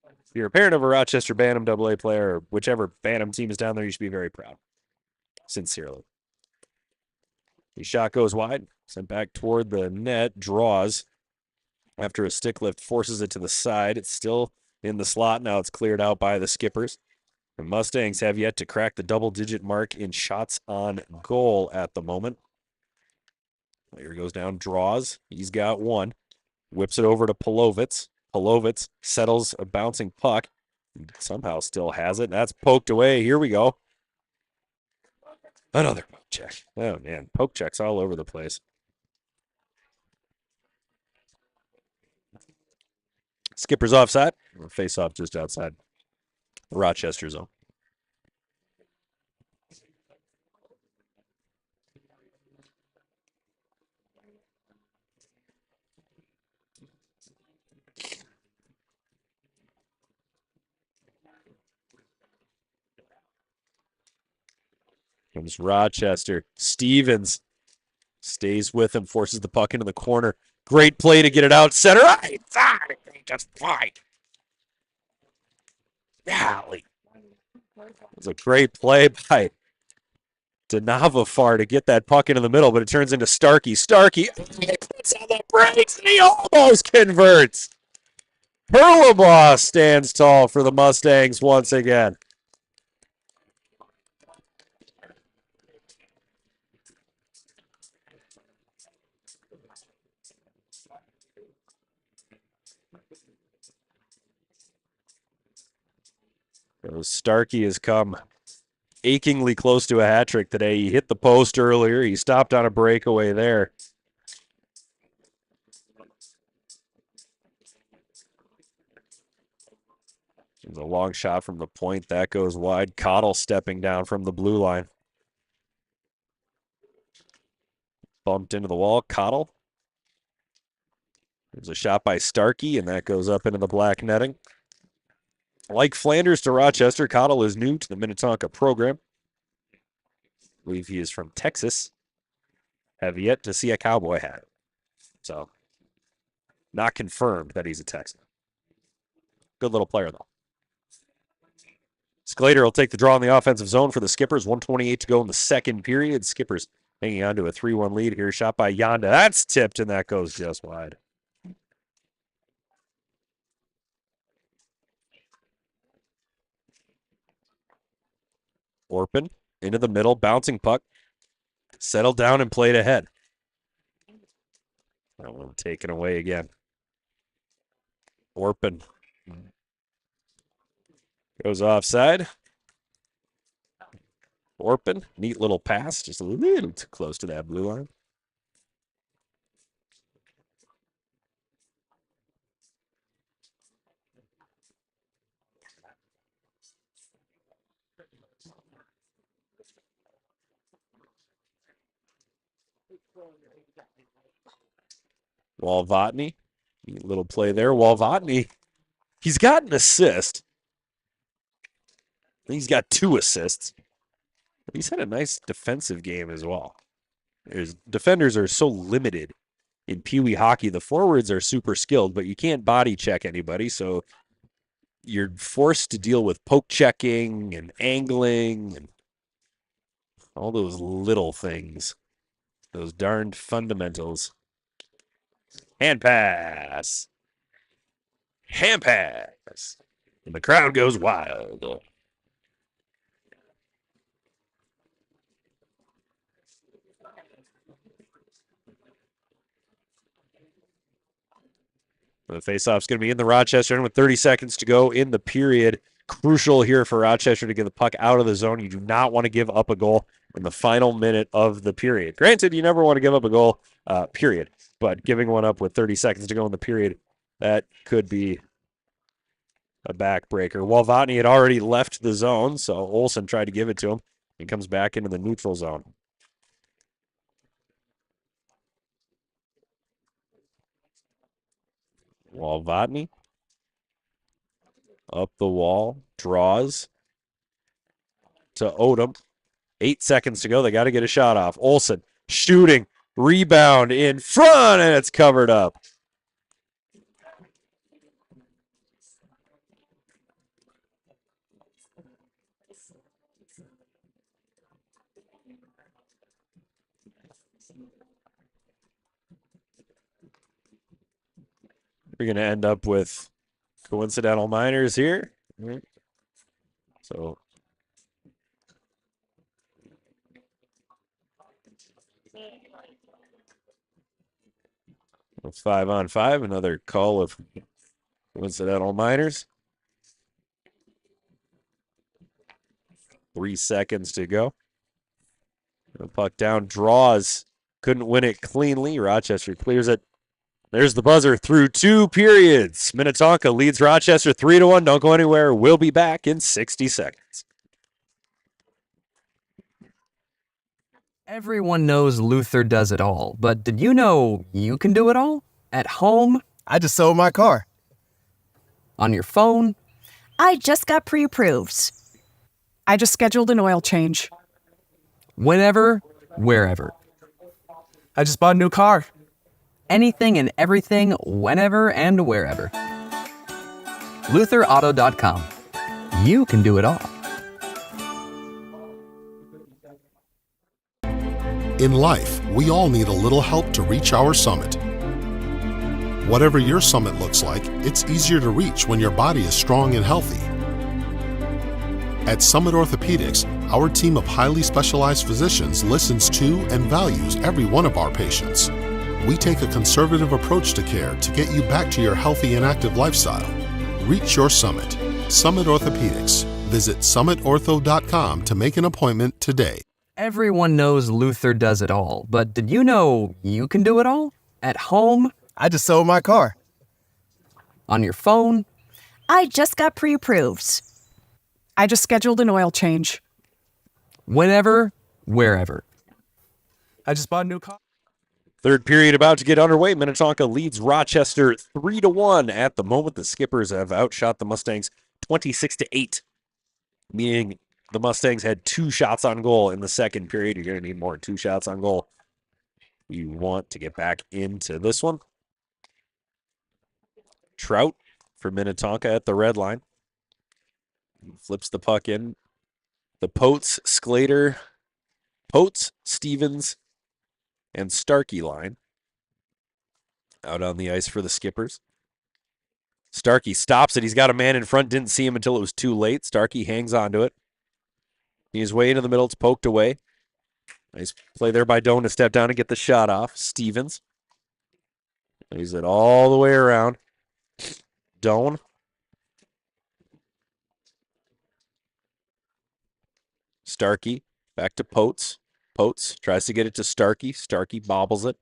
If you're a parent of a Rochester Bantam AA player, or whichever Bantam team is down there, you should be very proud. Sincerely. The shot goes wide, sent back toward the net, draws. After a stick lift, forces it to the side. It's still in the slot. Now it's cleared out by the Skippers. The Mustangs have yet to crack the double-digit mark in shots on goal at the moment. Here goes down, draws. He's got one. Whips it over to Polovitz. Polovitz settles a bouncing puck. Somehow still has it. That's poked away. Here we go. Another poke check. Oh, man. Poke checks all over the place. Skipper's offside. Face off just outside the Rochester zone. Comes Rochester. Stevens stays with him, forces the puck into the corner. Great play to get it out. Center. Just fine. Golly. It was a great play by Denavafar to get that puck into the middle, but it turns into Starkey. Starkey puts on the brakes, and he almost converts. Perlebaugh stands tall for the Mustangs once again. Starkey has come achingly close to a hat trick today. He hit the post earlier. He stopped on a breakaway there. There's a long shot from the point. That goes wide. Cottle stepping down from the blue line. Bumped into the wall. Cottle. There's a shot by Starkey, and that goes up into the black netting. Like Flanders to Rochester, Cottle is new to the Minnetonka program. I believe he is from Texas. Have yet to see a cowboy hat. So, not confirmed that he's a Texan. Good little player, though. Sclater will take the draw in the offensive zone for the Skippers. 1:28 to go in the second period. Skippers hanging on to a 3-1 lead here. Shot by Yonda. That's tipped, and that goes just wide. Orpin into the middle, bouncing puck. Settled down and played ahead. That one taken away again. Orpin goes offside. Orpin, neat little pass, just a little too close to that blue line. Walvotny, neat little play there. Walvotny, he's got an assist. He's got 2 assists. He's had a nice defensive game as well. His defenders are so limited in Pee Wee hockey. The forwards are super skilled, but you can't body check anybody, so you're forced to deal with poke checking and angling and all those little things. Those darned fundamentals. Hand pass. Hand pass. And the crowd goes wild. The faceoff's going to be in the Rochester end with 30 seconds to go in the period. Crucial here for Rochester to get the puck out of the zone. You do not want to give up a goal in the final minute of the period. Granted, you never want to give up a goal, period. But giving one up with 30 seconds to go in the period, that could be a backbreaker. Walvotny had already left the zone, so Olsen tried to give it to him. He comes back into the neutral zone. Walvotny up the wall, draws to Odom. 8 seconds to go. They got to get a shot off. Olsen shooting, rebound in front, and it's covered up. We're going to end up with coincidental minors here. So a 5-on-5, another call of coincidental minors. 3 seconds to go. The puck down, draws, couldn't win it cleanly. Rochester clears it. There's the buzzer through 2 periods. Minnetonka leads Rochester 3-1. Don't go anywhere. We'll be back in 60 seconds.
Everyone knows Luther does it all, but did you know you can do it all? At home,
I just sold my car.
on your phone,
I just got pre-approved. I just scheduled an oil change.
whenever, wherever.
I just bought a new car.
Anything and everything, whenever and wherever. LutherAuto.com. You can do it all.
In life, we all need a little help to reach our summit. Whatever your summit looks like, it's easier to reach when your body is strong and healthy. At Summit Orthopedics, our team of highly specialized physicians listens to and values every one of our patients. We take a conservative approach to care to get you back to your healthy and active lifestyle. Reach your summit. Summit Orthopedics. Visit summitortho.com to make an appointment today.
Everyone knows Luther does it all, but did you know you can do it all? At home,
I just sold my car.
on your phone,
I just got pre-approved. I just scheduled an oil change.
whenever, wherever.
I just bought a new car.
Third period about to get underway. Minnetonka leads Rochester 3-1 at the moment. The Skippers have outshot the Mustangs 26-8, meaning the Mustangs had 2 shots on goal in the second period. You're going to need more than 2 shots on goal. You want to get back into this one. Trout for Minnetonka at the red line. Flips the puck in. The Potes, Sclater, Potes, Stevens, and Starkey line out on the ice for the Skippers. Starkey stops it. He's got a man in front. Didn't see him until it was too late. Starkey hangs on to it. He's way into the middle. It's poked away. Nice play there by Doan to step down and get the shot off. Stevens. Plays it all the way around. Doan. Starkey. Back to Potes. Potes tries to get it to Starkey. Starkey bobbles it.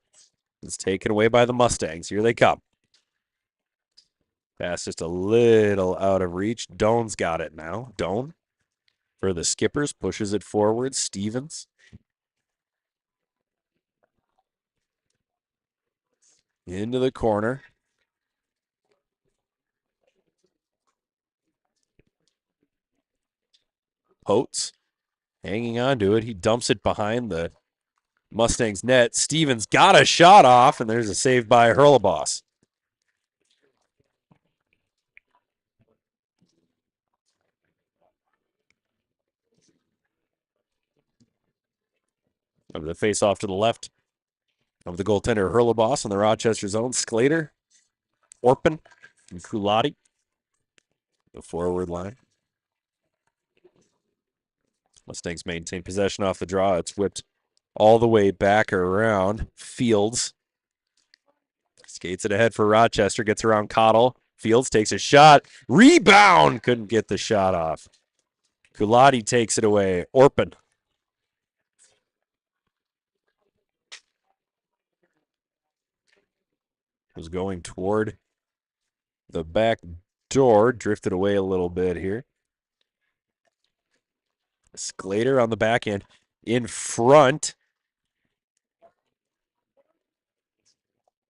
It's taken away by the Mustangs. Here they come. Pass just a little out of reach. Doan's got it now. Doan for the Skippers. Pushes it forward. Stevens. Into the corner. Potes hanging on to it. He dumps it behind the Mustangs net. Stevens got a shot off, and there's a save by Hurlebass. Of the face off to the left of the goaltender Hurlebass on the Rochester zone. Sclater, Orpin, and Kulati. The forward line. Mustangs maintain possession off the draw. It's whipped all the way back around. Fields skates it ahead for Rochester. Gets around Cottle. Fields takes a shot. Rebound! Couldn't get the shot off. Kulati takes it away. Orpin. Was going toward the back door. Drifted away a little bit here. Sclater on the back end. In front.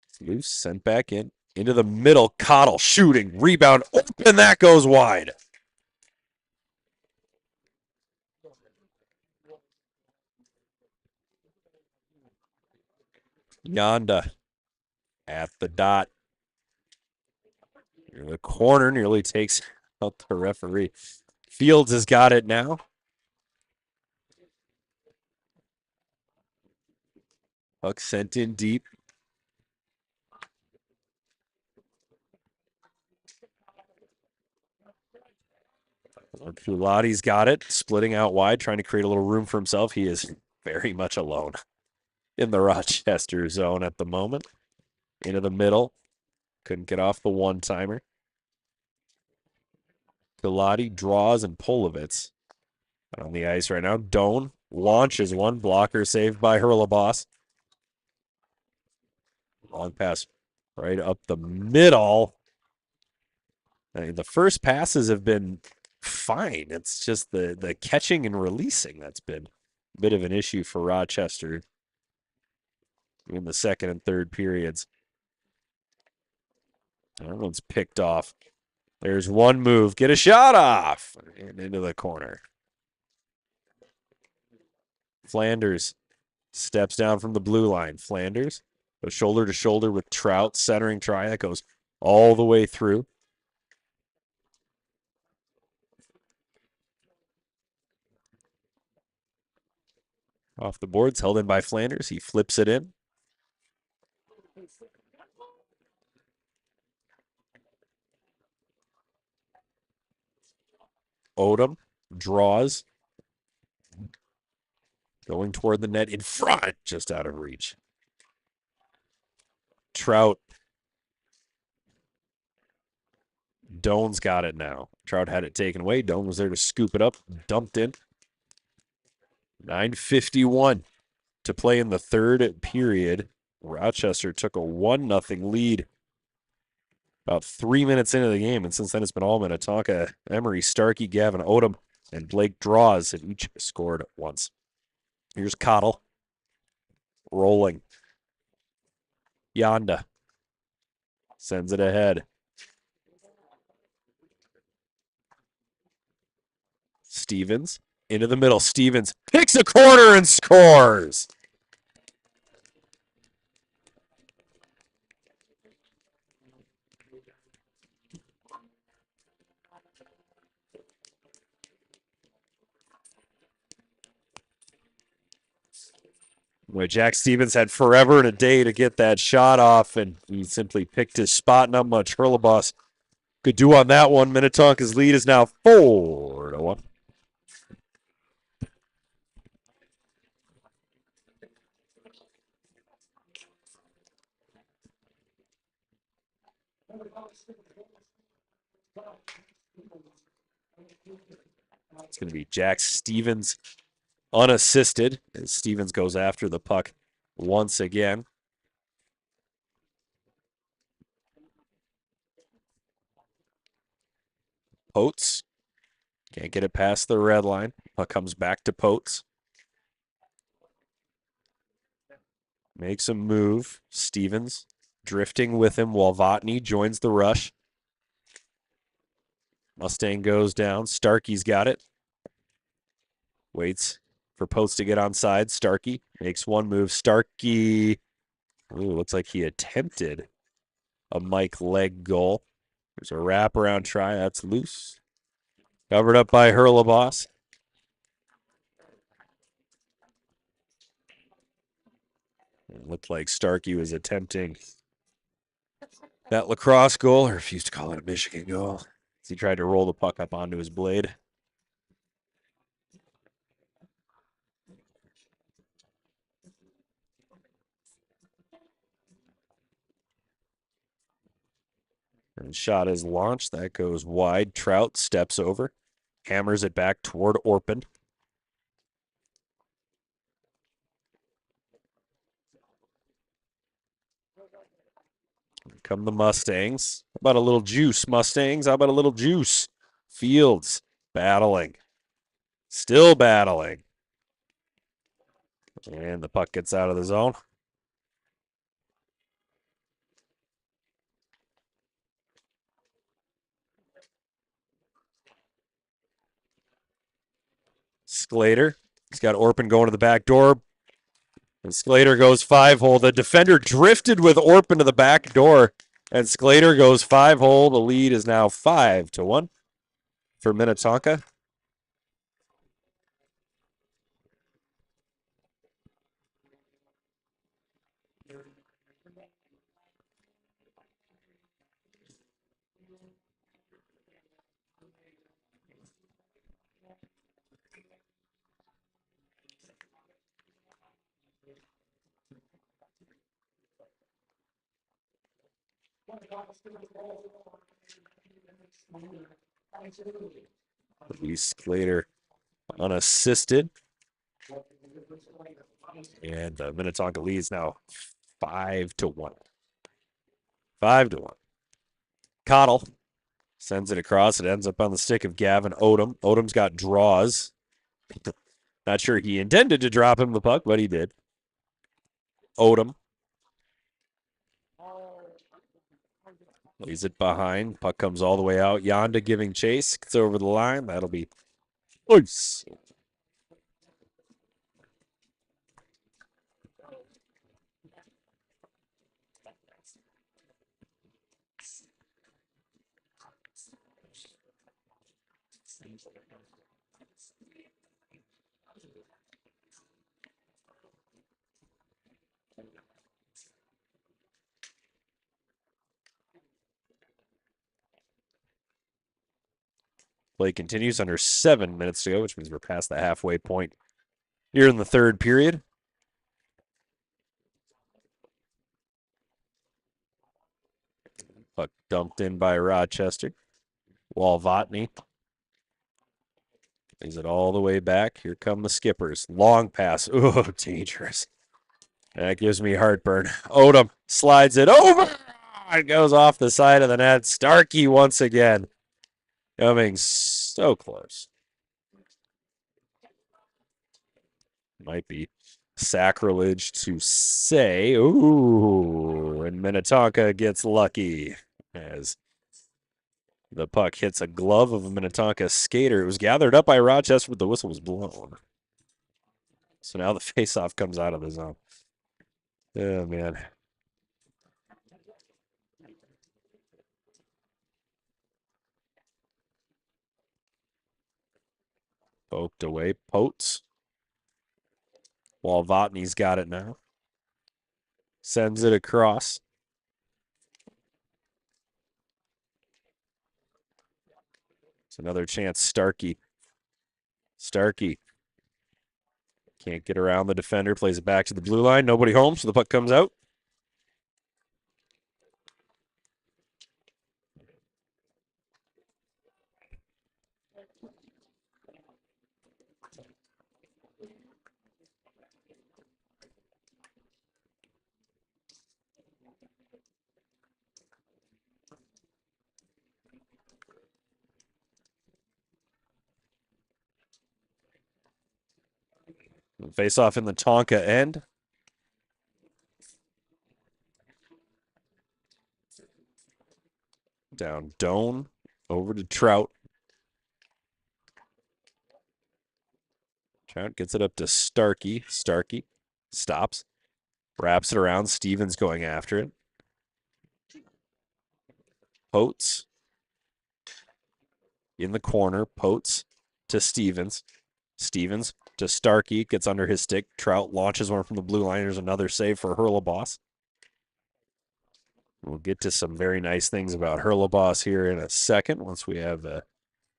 It's loose. Sent back in. Into the middle. Cottle shooting. Rebound. Open. That goes wide. Yonda at the dot. Near the corner. Nearly takes out the referee. Fields has got it now. Puck sent in deep. Kulati's got it. Splitting out wide. Trying to create a little room for himself. He is very much alone in the Rochester zone at the moment. Into the middle. Couldn't get off the one-timer. Kulati draws and Polovitz on the ice right now. Doan launches one. Blocker saved by Hurlebass. Long pass right up the middle. I mean, the first passes have been fine. It's just the catching and releasing that's been a bit of an issue for Rochester in the second and third periods. That one's picked off. There's one move. Get a shot off. And into the corner. Flanders steps down from the blue line. Flanders goes shoulder to shoulder with Trout. Centering try. That goes all the way through. Off the boards. Held in by Flanders. He flips it in. Odom draws. Going toward the net in front. Just out of reach. Trout. Doan's got it now. Trout had it taken away. Doan was there to scoop it up. Dumped in. 9:51 to play in the third period. Rochester took a 1-0 lead about 3 minutes into the game, and since then it's been all Minnetonka. Emery, Starkey, Gavin Odom, and Blake Draws have each scored once. Here's Cottle. Rolling. Yonda. Sends it ahead. Stevens Into the middle, Stevens picks a corner and scores. Where Jack Stevens had forever and a day to get that shot off, and he simply picked his spot. Not much Hurlebus could do on that one. Minnetonka's lead is now 4-1. It's going to be Jack Stevens unassisted as Stevens goes after the puck once again. Potes can't get it past the red line. Puck comes back to Potes. Makes a move. Stevens drifting with him while Votny joins the rush. Mustang goes down. Starkey's got it. Waits for Potes to get onside. Starkey makes one move. Starkey, looks like he attempted a Mike leg goal. There's a wraparound try. That's loose. Covered up by Hurlebus. It looked like Starkey was attempting that lacrosse goal. I refuse to call it a Michigan goal as he tried to roll the puck up onto his blade. And shot is launched. That goes wide. Trout steps over, hammers it back toward Orpin. Here come the Mustangs. How about a little juice, Mustangs? How about a little juice? Fields battling. Still battling. And the puck gets out of the zone. Sclater. He's got Orpin going to the back door. And Sclater goes 5-hole. The defender drifted with Orpin to the back door. And Sclater goes 5-hole. The lead is now 5-1 for Minnetonka. Sclater unassisted. And Minnetonka leads now 5-1. 5-1. Cottle sends it across. It ends up on the stick of Gavin Odom. Odom's got draws. Not sure he intended to drop him the puck, but he did. Odom leaves it behind. Puck comes all the way out. Yonda giving chase. Gets over the line. That'll be ice. Play continues under 7 minutes to go, which means we're past the halfway point here in the third period. Puck dumped in by Rochester. Wall Votny. Is it all the way back? Here come the skippers. Long pass. Oh, dangerous. That gives me heartburn. Odom slides it over. It goes off the side of the net. Starkey once again. Coming so close. Might be sacrilege to say. Ooh, and Minnetonka gets lucky as The puck hits a glove of a Minnetonka skater. It was gathered up by Rochester, but the whistle was blown. So now the faceoff comes out of the zone. Oh, man. Poked away. Potes. Walvotny's got it now. Sends it across. It's another chance. Starkey. Starkey. Can't get around the defender. Plays it back to the blue line. Nobody home, so the puck comes out. Face off in the Tonka end. Down Doan. Over to Trout. Trout gets it up to Starkey. Starkey stops. Wraps it around. Stevens going after it. Potes. In the corner. Potes to Stevens. Stevens to Starkey. Gets under his stick. Trout launches one from the blue line. There's another save for Hurleboss. We'll get to some very nice things about Hurleboss here in a second once we have a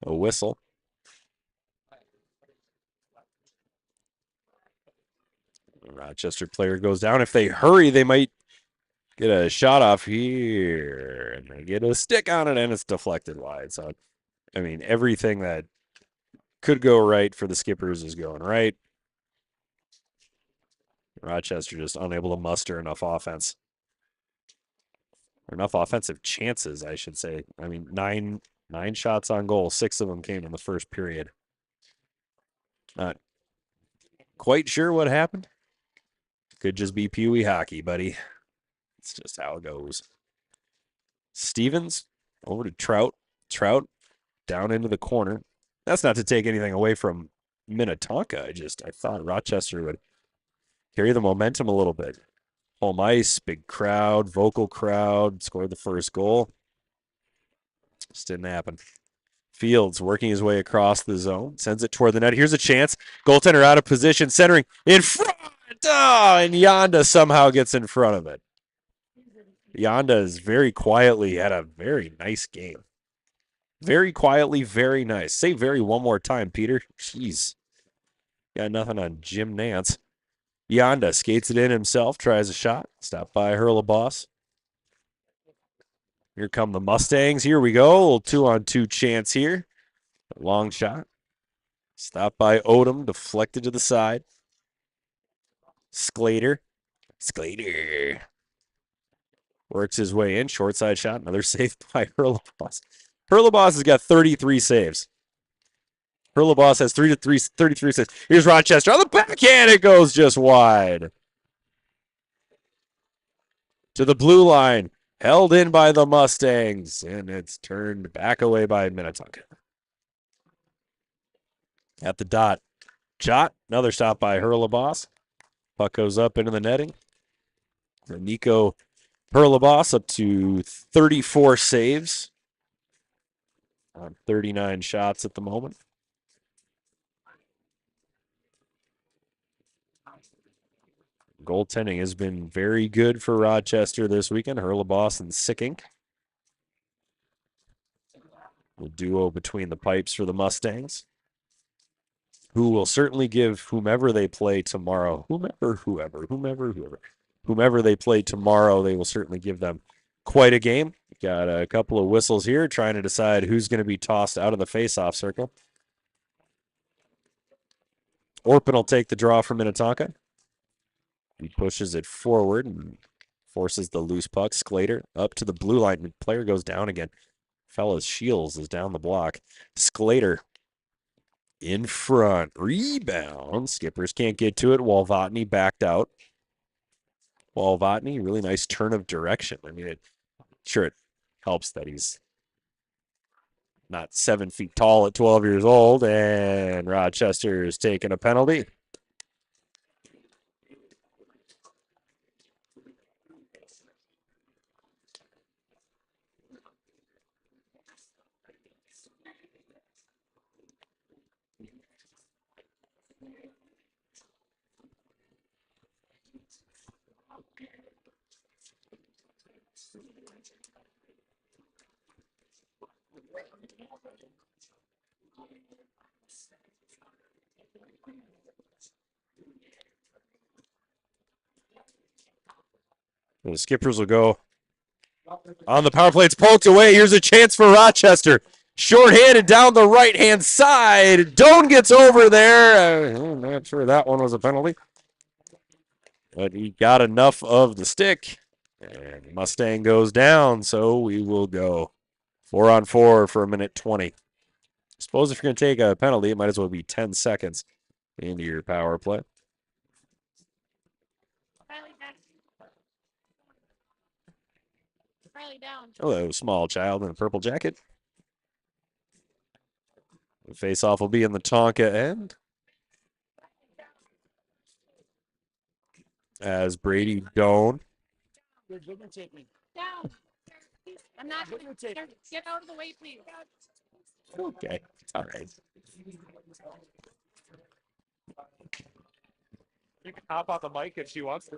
whistle. The Rochester player goes down. If they hurry, they might get a shot off here. And they get a stick on it, and it's deflected wide. So, I mean, everything that could go right for the Skippers is going right. Rochester just unable to muster enough offense. Or enough offensive chances, I should say. I mean, nine shots on goal. 6 of them came in the first period. Not quite sure what happened. Could just be Pee Wee hockey, buddy. It's just how it goes. Stevens over to Trout. Trout down into the corner. That's not to take anything away from Minnetonka. I thought Rochester would carry the momentum a little bit. Home ice, big crowd, vocal crowd, scored the first goal. Just didn't happen. Fields working his way across the zone, sends it toward the net. Here's a chance. Goaltender out of position, centering in front. Oh, and Yonda somehow gets in front of it. Yonda is very quietly had a very nice game. Very quietly, very nice. Say very one more time, Peter. Jeez. Got nothing on Jim Nance. Yonda skates it in himself, tries a shot. Stopped by Hurleboss. Here come the Mustangs. Here we go. A little 2-on-2 chance here. A long shot. Stopped by Odom, deflected to the side. Sclater. Works his way in. Short side shot. Another save by Hurleboss. Hurleboss has got 33 saves. Hurleboss has 33 saves. Here's Rochester on the backhand. It goes just wide. To the blue line. Held in by the Mustangs. And it's turned back away by Minnetonka. At the dot. Shot. Another stop by Hurleboss. Puck goes up into the netting. Nico Hurleboss up to 34 saves on 39 shots at the moment. Goaltending has been very good for Rochester this weekend. Hurleboss and Sickink. The duo between the pipes for the Mustangs, who will certainly give whomever they play tomorrow, whomever they play tomorrow, they will certainly give them quite a game. Got a couple of whistles here trying to decide who's going to be tossed out of the face-off circle. Orpin will take the draw from Minnetonka. He pushes it forward and forces the loose puck. Sclater up to the blue line. Player goes down again. Fellas Shields is down the block. Sclater in front. Rebound. Skippers can't get to it. Walvotny backed out. Walvotny, really nice turn of direction. I mean, it helps that he's not 7 feet tall at 12 years old, and Rochester is taking a penalty. And the Skippers will go on the power play. It's poked away. Here's a chance for Rochester. Short-handed down the right-hand side. Doan gets over there. I'm not sure that one was a penalty. But he got enough of the stick. And Mustang goes down, so we will go 4-on-4 for a minute 20. Suppose if you're going to take a penalty, it might as well be 10 seconds into your power play. Hello, small child in a purple jacket. The face-off will be in the Tonka end. As Brady Doan.
Down. I'm not going to get out of the way, please.
Okay, all right.
You can hop off the mic if she wants to.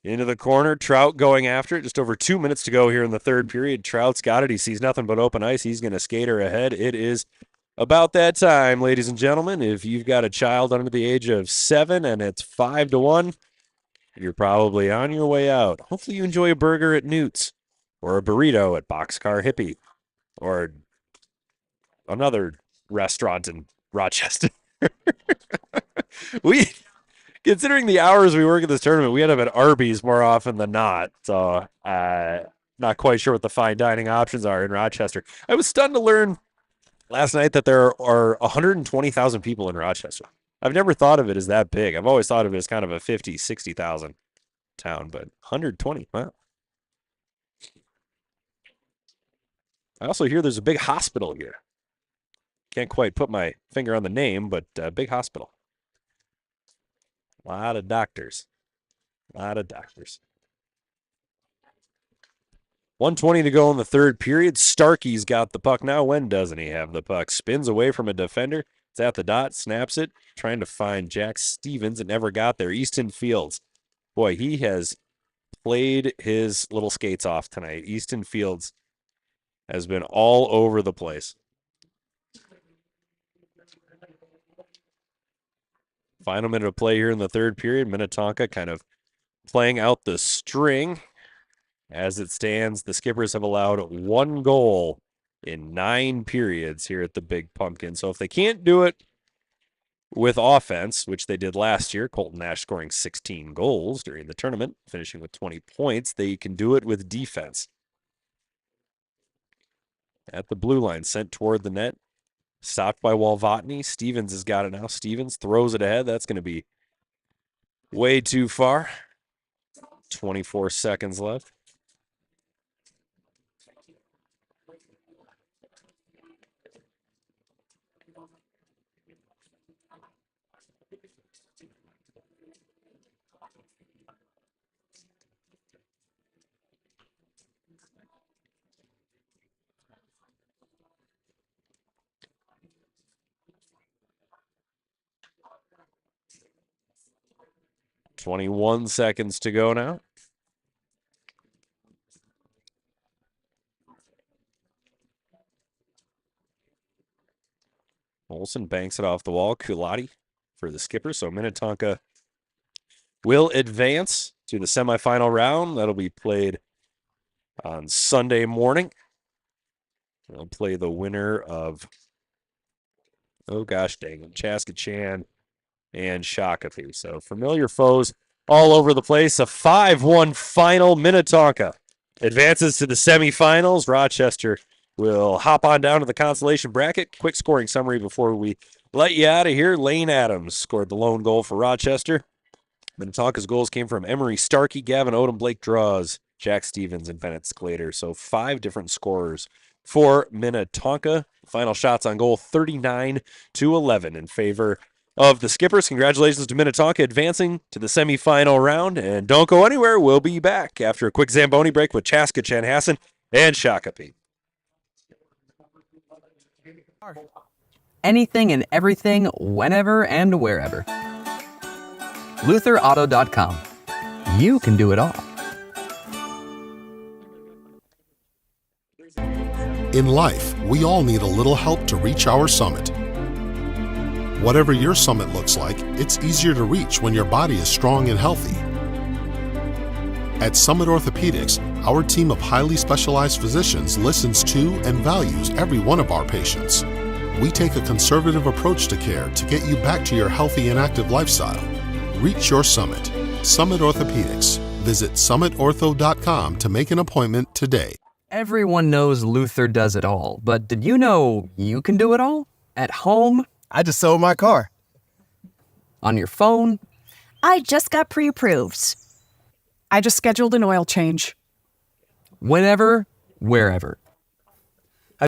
Into the corner, Trout going after it. Just over 2 minutes to go here in the third period. Trout's got it. He sees nothing but open ice. He's going to skate her ahead. It is about that time, ladies and gentlemen. If you've got a child under the age of 7 and it's 5-1, you're probably on your way out. Hopefully you enjoy a burger at Newt's or a burrito at Boxcar Hippie or another restaurant in Rochester. Considering the hours we work at this tournament, we end up at Arby's more often than not. So, not quite sure what the fine dining options are in Rochester. I was stunned to learn last night that there are 120,000 people in Rochester. I've never thought of it as that big. I've always thought of it as kind of a 50, 60,000 town, but 120, wow. I also hear there's a big hospital here. Can't quite put my finger on the name, but a big hospital. A lot of doctors. A lot of doctors. 1:20 to go in the third period. Starkey's got the puck now. When doesn't he have the puck? Spins away from a defender. It's at the dot. Snaps it. Trying to find Jack Stevens. It never got there. Easton Fields. Boy, he has played his little skates off tonight. Easton Fields has been all over the place. Final minute of play here in the third period. Minnetonka kind of playing out the string. As it stands, the Skippers have allowed 1 goal in 9 periods here at the Big Pumpkin. So if they can't do it with offense, which they did last year, Colton Nash scoring 16 goals during the tournament, finishing with 20 points, they can do it with defense. At the blue line, sent toward the net. Stopped by Walvatney. Stevens has got it now. Stevens throws it ahead. That's going to be way too far. 24 seconds left. $21 seconds to go now. Olsen banks it off the wall. Kulati for the Skipper. So Minnetonka will advance to the semifinal round. That'll be played on Sunday morning. They'll play the winner of, oh gosh dang it, Chaskatchan and Shakopee. So familiar foes all over the place. A 5-1 final. Minnetonka advances to the semifinals. Rochester will hop on down to the consolation bracket. Quick scoring summary before we let you out of here. Lane Adams scored the lone goal for Rochester. Minnetonka's goals came from Emery Starkey, Gavin Odom, Blake Draws, Jack Stevens, and Bennett Sclater. So 5 different scorers for Minnetonka. Final shots on goal 39-11 in favor of the Skippers. Congratulations to Minnetonka advancing to the semifinal round. And don't go anywhere. We'll be back after a quick Zamboni break with Chaska Chanhassen and Shakopee.
Anything and everything, whenever and wherever. LutherAuto.com. You can do it all.
In life, we all need a little help to reach our summit. Whatever your summit looks like, it's easier to reach when your body is strong and healthy. At Summit Orthopedics, our team of highly specialized physicians listens to and values every one of our patients. We take a conservative approach to care to get you back to your healthy and active lifestyle. Reach your summit. Summit Orthopedics. Visit summitortho.com to make an appointment today.
Everyone knows Luther does it all, but did you know you can do it all? At home,
I just sold my car.
on your phone,
I just got pre-approved. I just scheduled an oil change.
whenever, wherever.